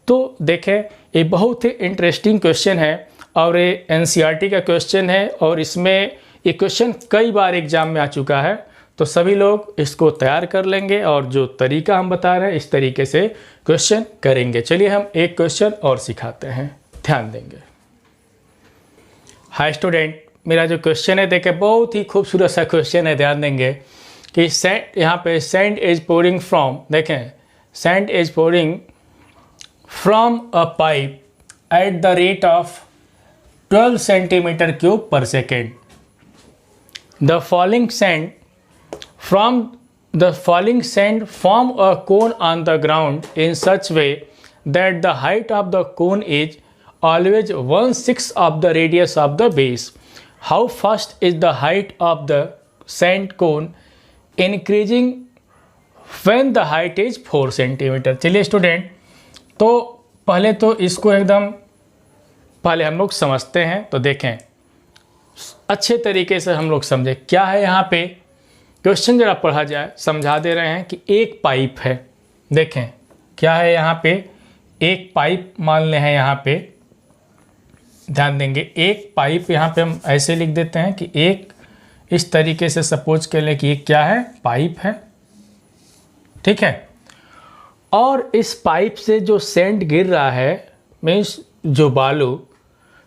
तो देखें ये बहुत ही इंटरेस्टिंग क्वेश्चन है और ये एनसीईआरटी का क्वेश्चन है और इसमें ये क्वेश्चन कई बार एग्जाम में आ चुका है। तो सभी लोग इसको तैयार कर लेंगे और जो तरीका हम बता रहे हैं इस तरीके से क्वेश्चन करेंगे। चलिए हम एक क्वेश्चन और सिखाते हैं, ध्यान देंगे। हाय स्टूडेंट, मेरा जो क्वेश्चन है देखें बहुत ही खूबसूरत सा क्वेश्चन है, ध्यान देंगे कि सैंड, यहाँ पे सैंड इज पोरिंग फ्रॉम, देखें sand is pouring from a pipe at the rate of 12 centimeter cube per second. The falling sand form a cone on the ground in such way that the height of the cone is always 1/6 of the radius of the base. How fast is the height of the sand cone increasing when the height is 4 centimeter? चलिए student, तो पहले तो इसको एकदम पहले हम लोग समझते हैं। तो देखें अच्छे तरीके से हम लोग समझे क्या है यहाँ पे, क्वेश्चन जरा पढ़ा जाए, समझा दे रहे हैं कि एक पाइप है। देखें क्या है यहाँ पे, एक पाइप मान ले हैं, यहाँ पे ध्यान देंगे, एक पाइप यहाँ पे हम ऐसे लिख देते हैं कि एक, इस तरीके से सपोज कर लें कि एक क्या है, पाइप है, ठीक है। और इस पाइप से जो सैंड गिर रहा है, मीन्स जो बालू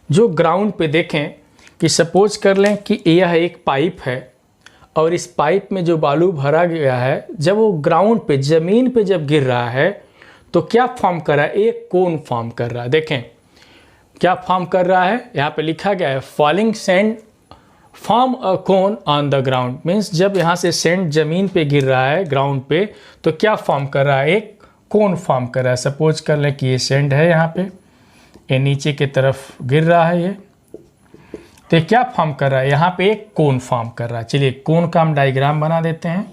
जो ग्राउंड पे, देखें कि सपोज कर लें कि यह एक पाइप है और इस पाइप में जो बालू भरा गया है, जब वो ग्राउंड पे ज़मीन पे जब गिर रहा है तो क्या फॉर्म कर रहा है, एक कोन फॉर्म कर रहा है। देखें क्या फॉर्म कर रहा है, यहाँ पे लिखा गया है falling sand form a cone on the ground, means जब यहाँ से सैंड ज़मीन पे गिर रहा है ग्राउंड पे तो क्या फॉर्म कर रहा है, एक कोन फॉर्म कर रहा है। सपोज कर लें कि ये सैंड है, यहाँ पे ये नीचे की तरफ गिर रहा है, ये तो क्या फॉर्म कर रहा है, यहाँ पे एक कोन फॉर्म कर रहा है। चलिए कोन का हम डायग्राम बना देते हैं,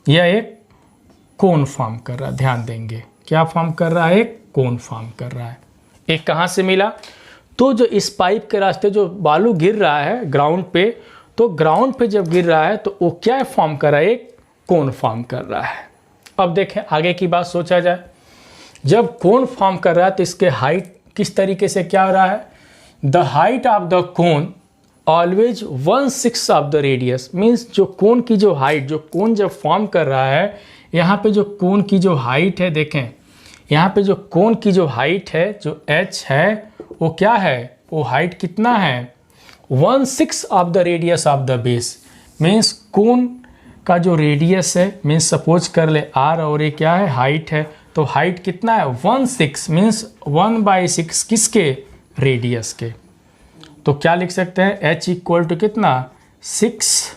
यह एक कोन फॉर्म कर रहा है, ध्यान देंगे क्या फॉर्म कर रहा है, एक कोन फॉर्म कर रहा है। एक कहाँ से मिला, तो जो इस पाइप के रास्ते जो बालू गिर रहा है ग्राउंड पे, तो ग्राउंड पे जब गिर रहा है तो वो क्या फॉर्म कर रहा है, एक कोन फॉर्म कर रहा है। अब देखें आगे की बात सोचा जाए, जब कोन फॉर्म कर रहा है तो इसके हाइट किस तरीके से क्या हो रहा है, the height of the cone always 1/6 of the radius, means जो कोन की जो हाइट, जो कोन जब फॉर्म कर रहा है, यहाँ पे जो कोन की जो हाइट है, देखें यहाँ पे जो कोन की जो हाइट है, जो h है वो क्या है, वो हाइट कितना है, 1/6 of the radius of the base, means cone का जो रेडियस है, मीन्स सपोज कर ले r और ये क्या है, हाइट है, तो हाइट कितना है 1/6, मीन्स 1/6 किसके, रेडियस के। तो क्या लिख सकते हैं, h इक्वल टू कितना, 6,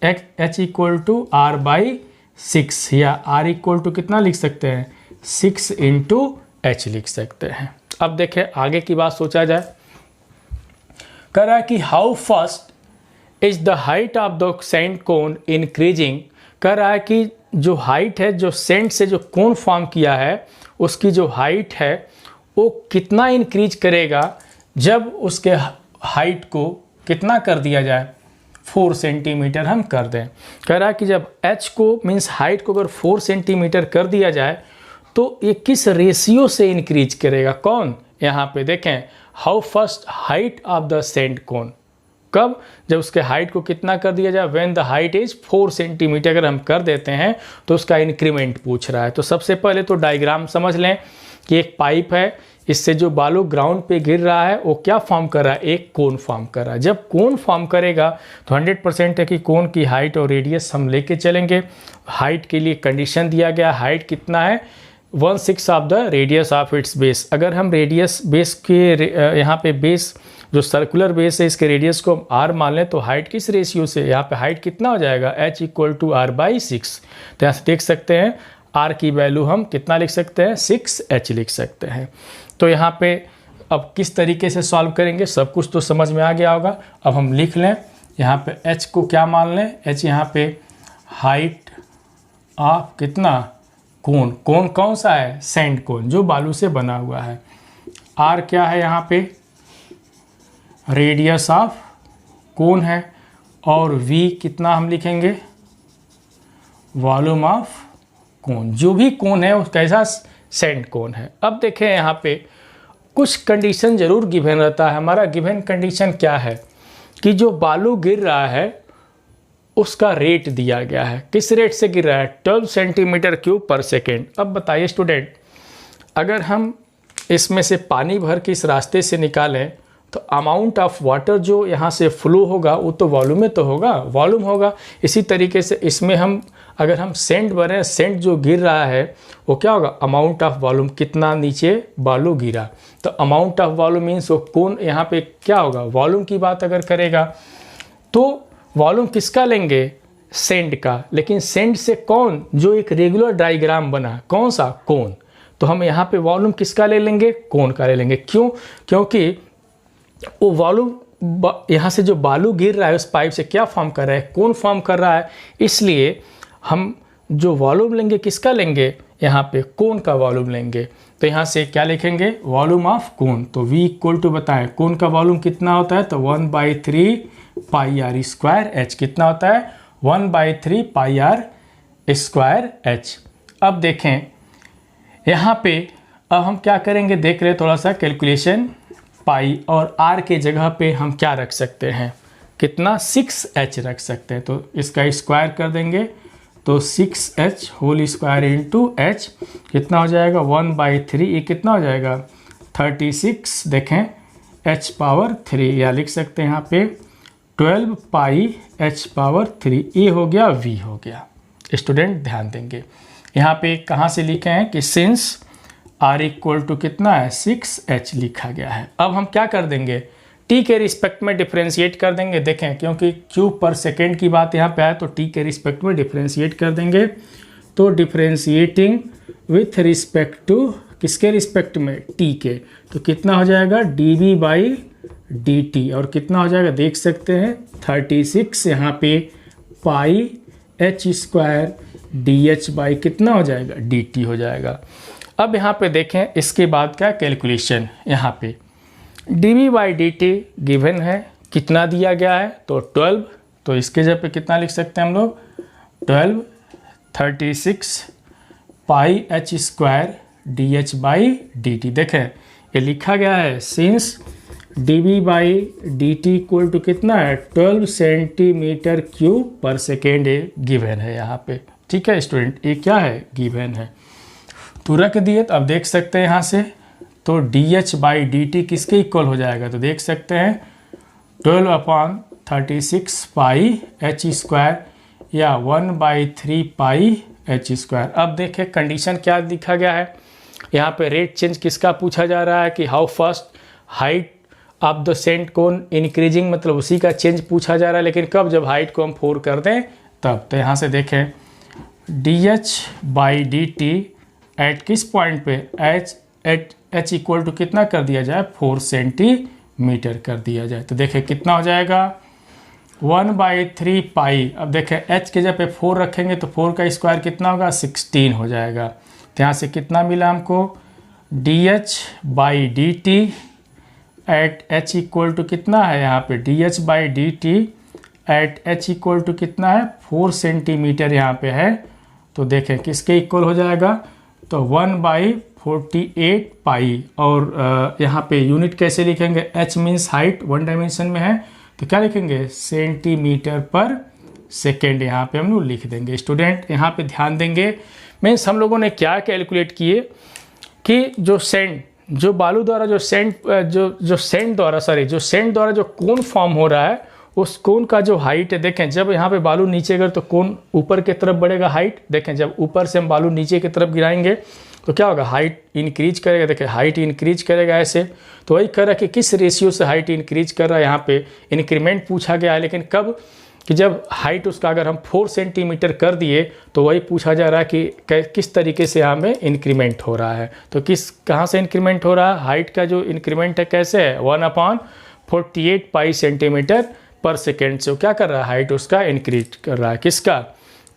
h इक्वल टू r/6, या r इक्वल टू कितना लिख सकते हैं, 6 × h लिख सकते हैं। अब देखें आगे की बात सोचा जाए, कह रहा है कि how fast is the height of the sand cone increasing, कह रहा है कि जो हाइट है, जो सैंड से जो कोन फॉर्म किया है उसकी जो हाइट है वो कितना इंक्रीज करेगा जब उसके हाइट को कितना कर दिया जाए, 4 सेंटीमीटर हम कर दें। कह रहा है कि जब h को मीन्स हाइट को अगर 4 सेंटीमीटर कर दिया जाए तो ये किस रेशियो से इंक्रीज करेगा, कौन, यहाँ पे देखें how fast height of the sand cone, कब, जब उसके हाइट को कितना कर दिया जाए, when the height is 4 centimetre अगर हम कर देते हैं तो उसका इंक्रीमेंट पूछ रहा है। तो सबसे पहले तो डायग्राम समझ लें कि एक पाइप है, इससे जो बालू ग्राउंड पे गिर रहा है वो क्या फॉर्म कर रहा है, एक कोन फॉर्म कर रहा है। जब कोन फॉर्म करेगा तो 100% है कि कोन की हाइट और रेडियस हम लेके चलेंगे। हाइट के लिए कंडीशन दिया गया, हाइट कितना है, 1/6 of the radius of its base. अगर हम रेडियस बेस के यहाँ पे बेस जो सर्कुलर बेस है इसके रेडियस को r मान लें तो हाइट किस रेशियो से, यहाँ पे हाइट कितना हो जाएगा, h = r/6। तो यहाँ से देख सकते हैं r की वैल्यू हम कितना लिख सकते हैं, 6h लिख सकते हैं। तो यहाँ पे अब किस तरीके से सॉल्व करेंगे सब कुछ तो समझ में आ गया होगा। अब हम लिख लें, यहाँ पे h को क्या मान लें, h यहाँ पे हाइट ऑफ कितना, कोन। कोन कौन सा है, सैंड कोन जो बालू से बना हुआ है। r क्या है, यहाँ पे रेडियस ऑफ कोन है, और v कितना हम लिखेंगे, वॉल्यूम ऑफ कोन। जो भी कोन है वो कैसा, सैंड कोन है। अब देखें यहाँ पे कुछ कंडीशन जरूर गिवन रहता है। हमारा गिवन कंडीशन क्या है कि जो बालू गिर रहा है उसका रेट दिया गया है। किस रेट से गिर रहा है, 12 सेंटीमीटर क्यूब पर सेकेंड। अब बताइए स्टूडेंट, अगर हम इसमें से पानी भर के इस रास्ते से निकालें तो अमाउंट ऑफ वाटर जो यहाँ से फ्लो होगा वो तो वॉल्यूम में तो होगा, वॉल्यूम होगा। इसी तरीके से इसमें हम अगर हम सेंट भरें, सेंट जो गिर रहा है वो क्या होगा, अमाउंट ऑफ वॉल्यूम, कितना नीचे बालू गिरा। तो अमाउंट ऑफ वॉल्यूम मीन्स वो कौन यहाँ पे क्या होगा, वॉल्यूम की बात अगर करेगा तो वॉल्यूम किसका लेंगे, सेंट का। लेकिन सेंट से कौन, जो एक रेगुलर डायग्राम बना, कौन सा, कोन। तो हम यहाँ पे वॉल्यूम किसका ले लेंगे, कोन का ले लेंगे। क्यों, क्योंकि वो वॉल्यूम यहाँ से जो बालू गिर रहा है उस पाइप से क्या फॉर्म कर रहा है, कोन फॉर्म कर रहा है। इसलिए हम जो वॉल्यूम लेंगे किसका लेंगे, यहाँ पे कोन का वॉल्यूम लेंगे। तो यहाँ से क्या लिखेंगे, वॉल्यूम ऑफ कोन। तो V = बताएं कोन का वॉल्यूम कितना होता है, तो 1/3 πr²। h कितना होता है, 1/3 πr²h। अब देखें यहाँ पे, अब हम क्या करेंगे, देख रहे थोड़ा सा कैलकुलेशन। पाई और r के जगह पे हम क्या रख सकते हैं, कितना, 6h रख सकते हैं। तो इसका स्क्वायर कर देंगे तो 6h whole square into h कितना हो जाएगा, 1/3। ये कितना हो जाएगा, 36। देखें h⁻3, या लिख सकते हैं यहाँ पे 12 πh⁻3। ये हो गया, v हो गया। स्टूडेंट ध्यान देंगे यहाँ पे कहाँ से लिखे हैं कि सिंस r = कितना है, 6h लिखा गया है। अब हम क्या कर देंगे, t के रिस्पेक्ट में डिफ्रेंशिएट कर देंगे। देखें क्योंकि क्यूब पर सेकेंड की बात यहाँ पे आए तो t के रिस्पेक्ट में डिफ्रेंशिएट कर देंगे। तो डिफ्रेंशिएटिंग विथ रिस्पेक्ट टू, किसके रिस्पेक्ट में, t के, तो कितना हो जाएगा, dv/dt। और कितना हो जाएगा, देख सकते हैं 36 यहाँ पे πh² dh/ कितना हो जाएगा, dt हो जाएगा। अब यहाँ पे देखें इसके बाद का कैलकुलेशन, यहाँ पे dv/dt गिवन है, कितना दिया गया है, तो 12। तो इसके जगह पे कितना लिख सकते हैं हम लोग, 12 36 πh² dh/dt। देखें ये लिखा गया है सिंस dv/dt = कितना है, 12 सेंटीमीटर क्यूब पर सेकेंड। ये गिवन है यहाँ पे, ठीक है स्टूडेंट, ये क्या है, गिवन है। तो रख दिए। तो अब देख सकते हैं यहाँ से, तो dh/dt किसके इक्वल हो जाएगा, तो देख सकते हैं 12/36 πh² या 1/3 πh²। अब देखें कंडीशन क्या लिखा गया है, यहाँ पे रेट चेंज किसका पूछा जा रहा है कि how fast height of the sand cone increasing, मतलब उसी का चेंज पूछा जा रहा है। लेकिन कब, जब हाइट को हम 4 कर दें तब। तो यहाँ से देखें dh/dt एट किस पॉइंट पे, h = कितना कर दिया जाए, 4 सेंटीमीटर कर दिया जाए। तो देखें कितना हो जाएगा, 1/3 पाई। अब देखें h के जगह पे 4 रखेंगे तो 4 का स्क्वायर कितना होगा, 16 हो जाएगा। तो यहाँ से कितना मिला हमको, dh/dt एट h = कितना है, यहाँ पे dh/dt एट h = कितना है, 4 सेंटीमीटर यहाँ पे है। तो देखें किसके इक्वल हो जाएगा, तो 1/48 पाई। और यहाँ पे यूनिट कैसे लिखेंगे, h मीन्स हाइट, 1 डायमेंशन में है तो क्या लिखेंगे, सेंटीमीटर पर सेकेंड यहाँ पे हम लोग लिख देंगे। स्टूडेंट यहाँ पे ध्यान देंगे, मीन्स हम लोगों ने क्या कैलकुलेट किए कि जो सेंट जो बालू द्वारा जो सेंड द्वारा जो कोन फॉर्म हो रहा है, उस कोन का जो हाइट है, देखें जब यहाँ पे बालू नीचे गिर तो कोन ऊपर की तरफ बढ़ेगा हाइट। देखें जब ऊपर से हम बालू नीचे की तरफ गिराएंगे तो क्या होगा, हाइट इंक्रीज करेगा। देखें हाइट इंक्रीज करेगा ऐसे। तो वही कर रहा है कि किस रेशियो से हाइट इंक्रीज कर रहा है, यहाँ पे इंक्रीमेंट पूछा गया है। लेकिन कब, कि जब हाइट उसका अगर हम 4 सेंटीमीटर कर दिए तो वही पूछा जा रहा है कि किस तरीके से यहाँ में इंक्रीमेंट हो रहा है। तो कहाँ से इंक्रीमेंट हो रहा है, हाइट का जो इंक्रीमेंट है कैसे है, 1/48 पाई सेंटीमीटर पर सेकेंड से वो क्या कर रहा है, हाइट उसका इंक्रीज कर रहा है। किसका,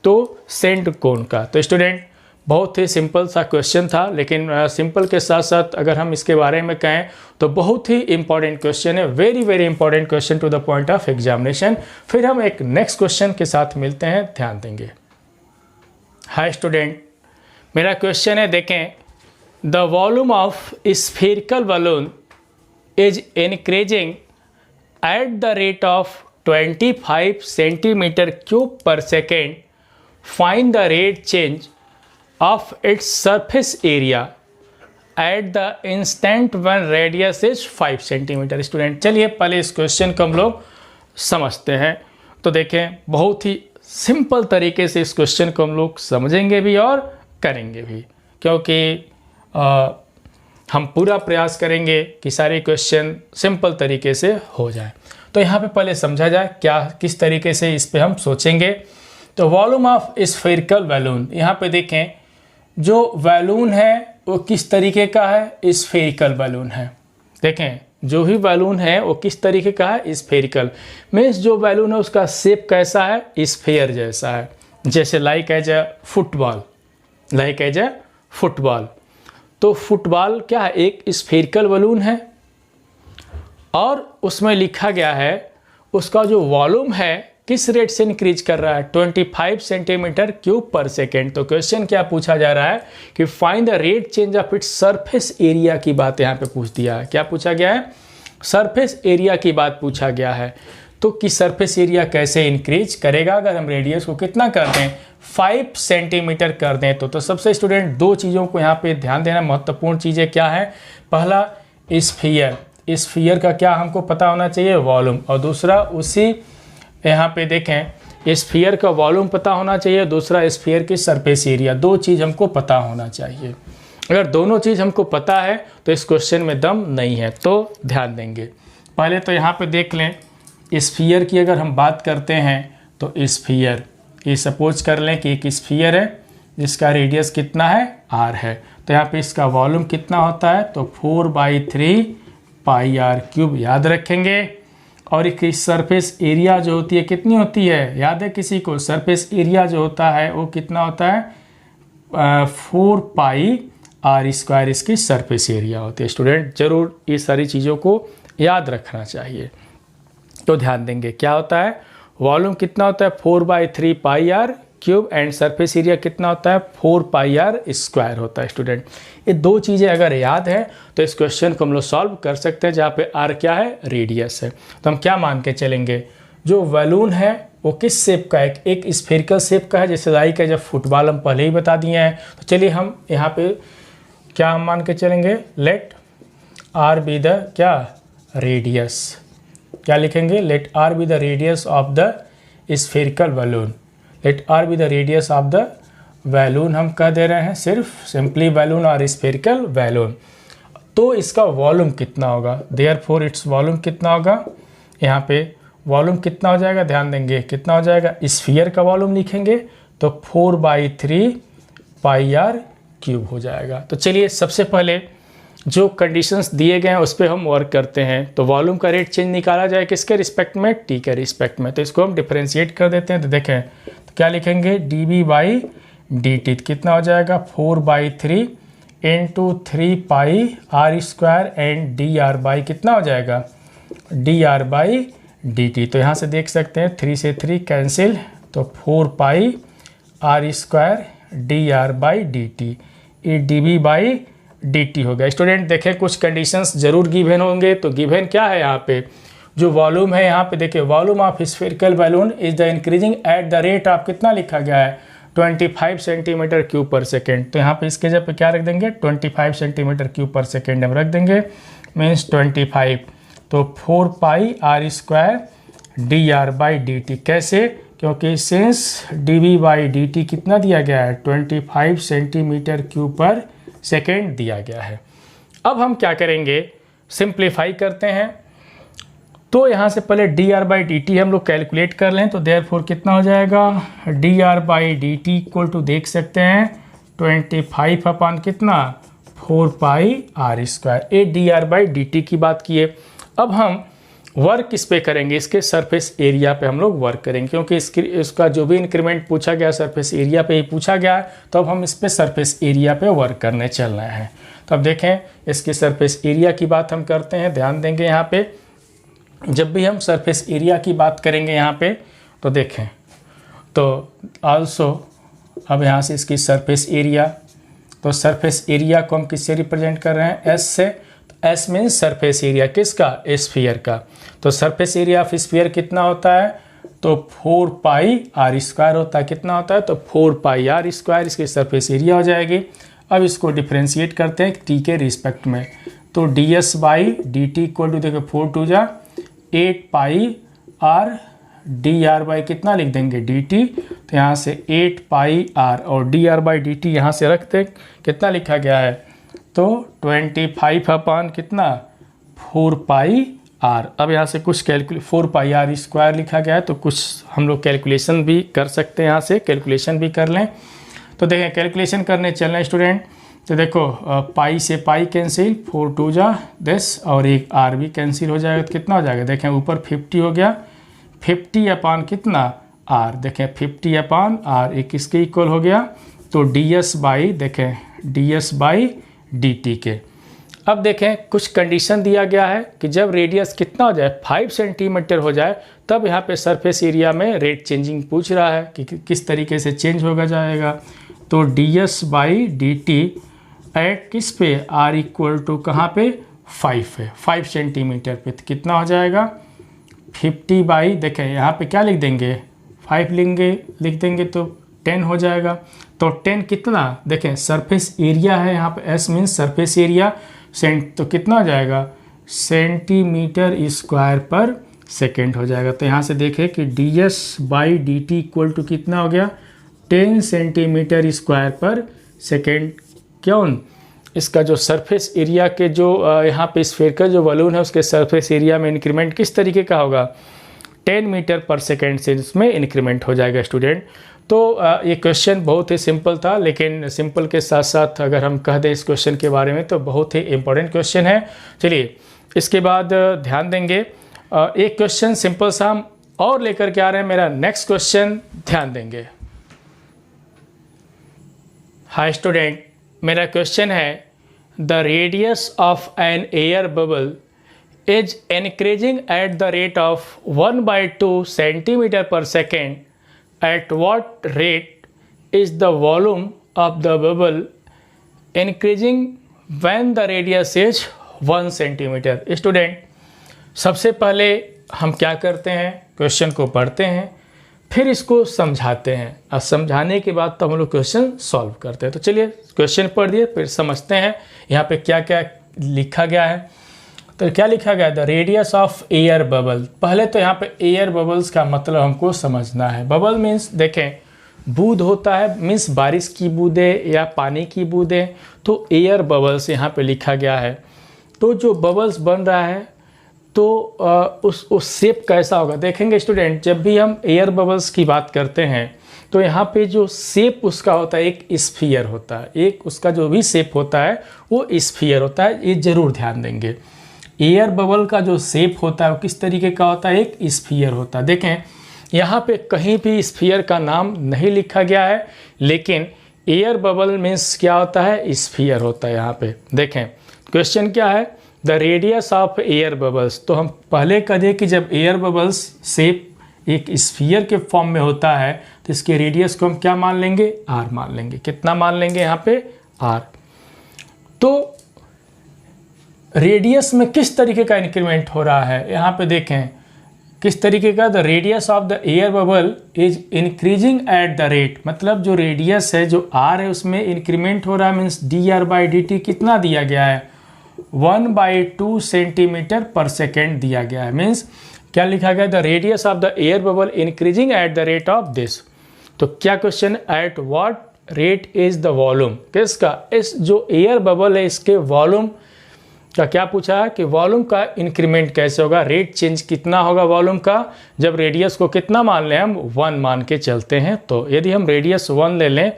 तो सेंड कोन का। तो स्टूडेंट बहुत ही सिंपल सा क्वेश्चन था, लेकिन सिंपल के साथ साथ अगर हम इसके बारे में कहें तो बहुत ही इंपॉर्टेंट क्वेश्चन है, very very important question to the point of examination. फिर हम एक नेक्स्ट क्वेश्चन के साथ मिलते हैं, ध्यान देंगे। हाय स्टूडेंट, मेरा क्वेश्चन है, देखें the volume of spherical balloon is increasing at the rate of 25 centimetre cube per second, find the rate change of its surface area at the instant when radius is 5 centimetre. Student चलिए पहले इस question को हम लोग समझते हैं। तो देखें बहुत ही सिंपल तरीके से इस क्वेश्चन को हम लोग समझेंगे भी और करेंगे भी, क्योंकि हम पूरा प्रयास करेंगे कि सारे क्वेश्चन सिंपल तरीके से हो जाए। तो यहाँ पे पहले समझा जाए क्या किस तरीके से इस पे हम सोचेंगे। तो वॉल्यूम ऑफ स्फेरिकल बैलून, यहाँ पे देखें जो बैलून है वो किस तरीके का है, स्फेरिकल बैलून है। देखें जो भी बैलून है वो किस तरीके का है, स्फेरिकल। मीन्स जो बैलून है उसका शेप कैसा है, स्फेयर जैसा है, जैसे like as a football, like as a football. तो फुटबॉल क्या है, एक स्फेरिकल बैलून है और उसमें लिखा गया है उसका जो वॉल्यूम है किस रेट से इंक्रीज कर रहा है, 25 सेंटीमीटर क्यूब पर सेकेंड। तो क्वेश्चन क्या पूछा जा रहा है कि find the rate change of its surface area की बात यहाँ पे पूछ दिया है। क्या पूछा गया है, सरफेस एरिया की बात पूछा गया है। तो कि सरफेस एरिया कैसे इंक्रीज करेगा अगर हम रेडियस को कितना कर दें, 5 सेंटीमीटर कर दें। तो सबसे स्टूडेंट दो चीज़ों को यहाँ पे ध्यान देना, महत्वपूर्ण चीज़ें क्या है, पहला स्फीयर, स्फीयर का क्या हमको पता होना चाहिए, वॉल्यूम, और दूसरा उसी यहाँ पे देखें स्फीयर का वॉल्यूम पता होना चाहिए, दूसरा स्फीयर की सरफेस एरिया। दो चीज़ हमको पता होना चाहिए। अगर दोनों चीज़ हमको पता है तो इस क्वेश्चन में दम नहीं है। तो ध्यान देंगे, पहले तो यहाँ पे देख लें स्फीयर की अगर हम बात करते हैं तो स्फीयर, ये सपोज कर लें कि एक स्फीयर है जिसका रेडियस कितना है, r है। तो यहाँ पे इसका वॉल्यूम कितना होता है, तो 4/3 पाई r³ याद रखेंगे। और इसकी सरफेस एरिया जो होती है कितनी होती है, याद है किसी को, सरफेस एरिया जो होता है वो कितना होता है, 4 पाई r² इसकी सरफेस एरिया होती है। स्टूडेंट जरूर ये सारी चीज़ों को याद रखना चाहिए। तो ध्यान देंगे क्या होता है, वॉल्यूम कितना होता है 4/3 पाई r³ एंड सरफेस एरिया कितना होता है 4 पाई r² होता है। स्टूडेंट ये दो चीज़ें अगर याद है तो इस क्वेश्चन को हम लोग सॉल्व कर सकते हैं, जहाँ पे r क्या है, रेडियस है। तो हम क्या मान के चलेंगे, जो बैलून है वो किस शेप का है, एक स्फेरिकल शेप का है, जैसे लाइक है जब फुटबॉल हम पहले ही बता दिए हैं। तो चलिए हम यहाँ पे क्या हम मान के चलेंगे, लेट r बी द क्या, रेडियस, क्या लिखेंगे, let r be the radius of the spherical balloon, let r be the radius of the balloon हम कह दे रहे हैं, सिर्फ सिंपली बैलून और स्फेरिकल बैलून। तो इसका वॉल्यूम कितना होगा, देयरफॉर इट्स वॉल्यूम कितना होगा, यहाँ पे वॉल्यूम कितना हो जाएगा, ध्यान देंगे कितना हो जाएगा, स्फीयर का वॉल्यूम लिखेंगे तो 4/3 पाई r³ हो जाएगा। तो चलिए सबसे पहले जो कंडीशंस दिए गए हैं उस पर हम वर्क करते हैं। तो वॉल्यूम का रेट चेंज निकाला जाए किसके रिस्पेक्ट में, टी के रिस्पेक्ट में। तो इसको हम डिफ्रेंशिएट कर देते हैं। तो देखें तो क्या लिखेंगे, dB/dt कितना हो जाएगा, 4/3 × 3 पाई r² एंड dr/ कितना हो जाएगा, dr/dt। तो यहाँ से देख सकते हैं 3 से 3 कैंसिल, तो 4 पाई r² dr/dt, ये dB/dt हो गया। स्टूडेंट देखें कुछ कंडीशंस जरूर गिवन होंगे। तो गिवन क्या है यहाँ पे, जो वॉल्यूम है यहाँ पे देखिए, volume of spherical balloon is the increasing at the rate of कितना लिखा गया है, 25 सेंटीमीटर क्यूब पर सेकेंड। तो यहाँ पे इसके जगह पे क्या रख देंगे, 25 सेंटीमीटर क्यूब पर सेकेंड हम रख देंगे, मीन्स 25। तो 4 pi r square d r by d t. कैसे, क्योंकि since d v by d t कितना दिया गया है, 25 सेंटीमीटर क्यूब पर सेकेंड दिया गया है। अब हम क्या करेंगे, सिंप्लीफाई करते हैं। तो यहाँ से पहले D r by d T हम लोग कैलकुलेट कर लें। तो देयरफॉर कितना हो जाएगा, d r by d t equal to देख सकते हैं 25 अपान कितना 4 पाई आर स्क्वायर। ये d r by d t की बात की है। अब हम वर्क किस पे करेंगे, इसके सरफेस एरिया पे हम लोग वर्क करेंगे, क्योंकि इसका जो भी इंक्रीमेंट पूछा गया सरफेस एरिया पे ही पूछा गया है। तो अब हम इस पे सरफेस एरिया पे वर्क करने चल रहे हैं। तो अब देखें इसकी सरफेस एरिया की बात हम करते हैं। ध्यान देंगे यहाँ पे, जब भी हम सरफेस एरिया की बात करेंगे यहाँ पे, तो देखें तो आल्सो अब यहाँ से इसकी सरफेस एरिया, तो सरफेस एरिया को हम किससे रिप्रेजेंट कर रहे हैं, एस से। एस मीन्स सरफेस एरिया किसका, स्फीयर का। तो सरफेस एरिया ऑफ स्फीयर कितना होता है, तो 4 पाई आर स्क्वायर होता है। कितना होता है, तो 4 पाई आर स्क्वायर इसकी सरफेस एरिया हो जाएगी। अब इसको डिफ्रेंशिएट करते हैं टी के रिस्पेक्ट में। तो d s by d t equal to देखो 4 टू जा 8 pi r d r by कितना लिख देंगे डी टी। तो यहाँ से 8 पाई आर और d r by d t यहाँ से रखते कितना लिखा गया है, तो 25 अपान कितना 4 पाई आर। अब यहाँ से कुछ 4 पाई आर स्क्वायर लिखा गया है, तो कुछ हम लोग कैलकुलेशन भी कर सकते हैं, यहाँ से कैलकुलेशन भी कर लें। तो देखें कैलकुलेशन करने चल रहे हैं स्टूडेंट। तो देखो पाई से पाई कैंसिल, 4 टू जा 10 और एक आर भी कैंसिल हो जाएगा। तो कितना हो जाएगा, देखें ऊपर 50 हो गया, 50 अपान कितना आर, देखें 50 अपान आर एक इसके इक्वल हो गया। तो डी एस बाई देखें D s by d T के। अब देखें कुछ कंडीशन दिया गया है कि जब रेडियस कितना हो जाए 5 सेंटीमीटर हो जाए, तब यहाँ पे सरफेस एरिया में रेट चेंजिंग पूछ रहा है कि किस तरीके से चेंज होगा जाएगा। तो d s by d t at किस पे, आर इक्वल टू कहाँ पे 5 है, 5 सेंटीमीटर पे। तो कितना हो जाएगा 50 बाई देखें यहाँ पे क्या लिख देंगे 5 लिख देंगे तो 10 हो जाएगा। तो 10 कितना, देखें सरफेस एरिया है यहाँ पे, एस मीन्स सरफेस एरिया सेंट, तो कितना हो जाएगा सेंटीमीटर स्क्वायर पर सेकेंड हो जाएगा। तो यहाँ से देखें कि d s by d t equal to कितना हो गया 10 सेंटीमीटर स्क्वायर पर सेकेंड। क्यों, इसका जो सरफेस एरिया के जो यहाँ पे स्फीयर का जो बलून है उसके सरफेस एरिया में इंक्रीमेंट किस तरीके का होगा, 10 मीटर पर सेकेंड से इसमें इंक्रीमेंट हो जाएगा स्टूडेंट। तो ये क्वेश्चन बहुत ही सिंपल था, लेकिन सिंपल के साथ साथ अगर हम कह दें इस क्वेश्चन के बारे में तो बहुत ही इम्पोर्टेंट क्वेश्चन है। चलिए इसके बाद ध्यान देंगे एक क्वेश्चन सिंपल सा हम और लेकर के आ रहे हैं। मेरा नेक्स्ट क्वेश्चन ध्यान देंगे। हाय स्टूडेंट, मेरा क्वेश्चन है the radius of an air bubble is increasing at the rate of 1/2 centimetre per second. At what rate is the volume of the bubble increasing when the radius is 1 centimetre. Student सबसे पहले हम क्या करते हैं, question को पढ़ते हैं, फिर इसको समझाते हैं, और समझाने के बाद तो हम लोग क्वेश्चन सॉल्व करते हैं। तो चलिए क्वेश्चन पढ़ दिए, फिर समझते हैं यहाँ पे क्या क्या लिखा गया है। तो क्या लिखा गया है, the radius of air bubble. पहले तो यहाँ पे एयर बबल्स का मतलब हमको समझना है। बबल मीन्स देखें बूंद होता है, मीन्स बारिश की बूंदें या पानी की बूंदें, तो एयर बबल्स यहाँ पे लिखा गया है। तो जो बबल्स बन रहा है तो उस शेप कैसा होगा, देखेंगे स्टूडेंट जब भी हम एयर बबल्स की बात करते हैं तो यहाँ पे जो शेप उसका होता है एक स्फीयर होता है, एक उसका जो भी शेप होता है वो स्फीयर होता है। ये ज़रूर ध्यान देंगे, एयर बबल का जो शेप होता है वो किस तरीके का होता है, एक स्फीयर होता है। देखें यहाँ पे कहीं भी स्फीयर का नाम नहीं लिखा गया है, लेकिन एयर बबल मीन्स क्या होता है, स्फीयर होता है। यहाँ पे देखें क्वेश्चन क्या है, the radius of air bubbles. तो हम पहले कह दें कि जब एयर बबल्स शेप एक स्फीयर के फॉर्म में होता है तो इसके रेडियस को हम क्या मान लेंगे, आर मान लेंगे। कितना मान लेंगे यहाँ पे, आर। तो रेडियस में किस तरीके का इंक्रीमेंट हो रहा है, यहाँ पे देखें किस तरीके का, the radius of the air bubble is increasing at the rate, मतलब जो रेडियस है जो आर है उसमें इंक्रीमेंट हो रहा है, means D r by d t कितना दिया गया है 1/2 सेंटीमीटर पर सेकेंड दिया गया है। मीन्स क्या लिखा गया, the radius of the air bubble increasing at the rate of this. तो क्या question, at what rate is the volume, किसका, इस जो एयर बबल है इसके वॉल्यूम का क्या पूछा है कि वॉल्यूम का इंक्रीमेंट कैसे होगा, रेट चेंज कितना होगा वॉल्यूम का, जब रेडियस को कितना मान लें हम 1 मान के चलते हैं। तो यदि हम रेडियस 1 ले लें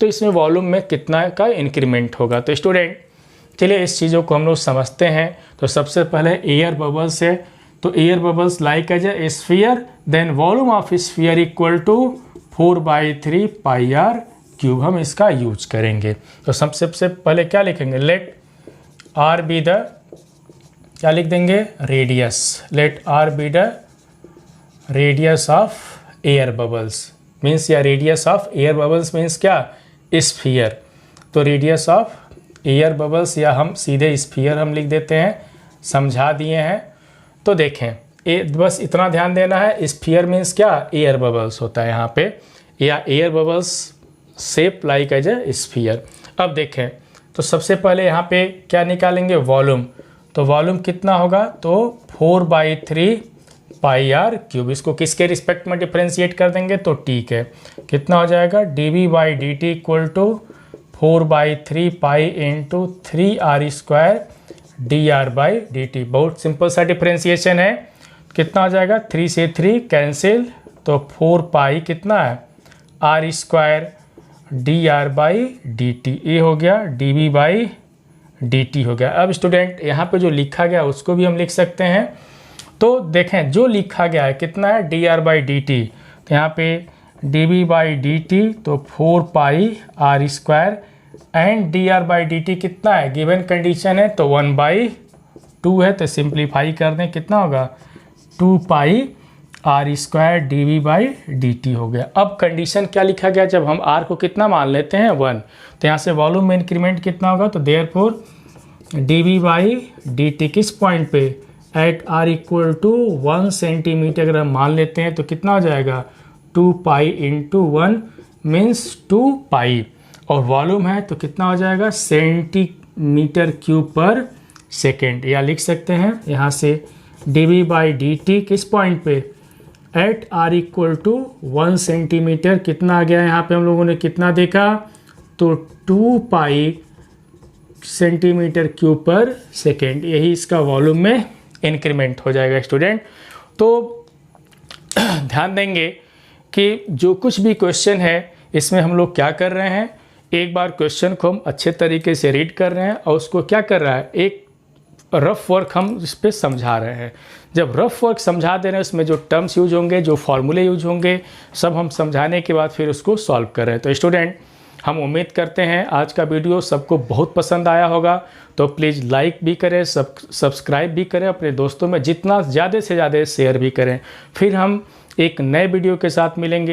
तो इसमें वॉल्यूम में कितना का इंक्रीमेंट होगा। तो स्टूडेंट चलिए इस चीज़ों को हम लोग समझते हैं। तो सबसे पहले एयर बबल्स है, तो air bubbles like as a sphere, then volume of sphere equal to 4/3 pi r cube, हम इसका यूज करेंगे। तो सबसे पहले क्या लिखेंगे, लेट आर बी द, क्या लिख देंगे, radius, let r be the radius of air bubbles, means या radius of air bubbles means क्या, स्फीयर। तो रेडियस ऑफ एयर बबल्स, या हम सीधे स्फीयर हम लिख देते हैं, समझा दिए हैं। तो देखें बस इतना ध्यान देना है, स्फीयर मीन्स क्या, एयर बबल्स होता है यहाँ पे, या air bubbles shape like as a sphere. अब देखें तो सबसे पहले यहाँ पे क्या निकालेंगे, वॉल्यूम। तो वॉल्यूम कितना होगा, तो 4/3 पाई आर क्यूब, इसको किसके रिस्पेक्ट में डिफ्रेंशिएट कर देंगे तो ठीक है, कितना हो जाएगा, dv/dt equal to 4/3 pi into 3r² dr/dt। बहुत सिंपल सा डिफ्रेंशिएशन है, कितना हो जाएगा, 3 से 3 कैंसिल, तो 4 पाई कितना है r² dr/dt, ये हो गया dv/dt हो गया। अब स्टूडेंट यहाँ पे जो लिखा गया उसको भी हम लिख सकते हैं। तो देखें जो लिखा गया है कितना है, dr/dt, तो यहाँ पे dv/dt तो 4 पाई r² एंड dr/dt कितना है, गिवन कंडीशन है तो 1/2 है, तो सिंप्लीफाई कर दें कितना होगा, 2 पाई r² dv/dt हो गया। अब कंडीशन क्या लिखा गया, जब हम r को कितना मान लेते हैं 1, तो यहाँ से वॉल्यूम में इंक्रीमेंट कितना होगा, तो देयरफॉर dv/dt किस पॉइंट पे, at r equal to 1 centimetre अगर हम मान लेते हैं तो कितना हो जाएगा, 2 पाई इंटू 1 मीन्स 2 पाई, और वॉल्यूम है तो कितना हो जाएगा, सेंटीमीटर क्यूब पर सेकेंड, या लिख सकते हैं यहाँ से dv/dt किस पॉइंट पे, at r equal to 1 centimetre, कितना आ गया यहाँ पे हम लोगों ने कितना देखा, तो 2 पाई सेंटीमीटर क्यूब पर सेकेंड, यही इसका वॉल्यूम में इंक्रीमेंट हो जाएगा। स्टूडेंट तो ध्यान देंगे कि जो कुछ भी क्वेश्चन है इसमें हम लोग क्या कर रहे हैं, एक बार क्वेश्चन को हम अच्छे तरीके से रीड कर रहे हैं और उसको क्या कर रहा है, एक रफ वर्क हम इस पर समझा रहे हैं। जब रफ वर्क समझा दे रहे हैं उसमें जो टर्म्स यूज होंगे, जो फॉर्मूले यूज होंगे, सब हम समझाने के बाद फिर उसको सॉल्व कर रहे हैं। तो स्टूडेंट हम उम्मीद करते हैं आज का वीडियो सबको बहुत पसंद आया होगा, तो प्लीज़ लाइक भी करें, सब्सक्राइब भी करें, अपने दोस्तों में जितना ज़्यादा से ज़्यादा शेयर भी करें। फिर हम एक नए वीडियो के साथ मिलेंगे।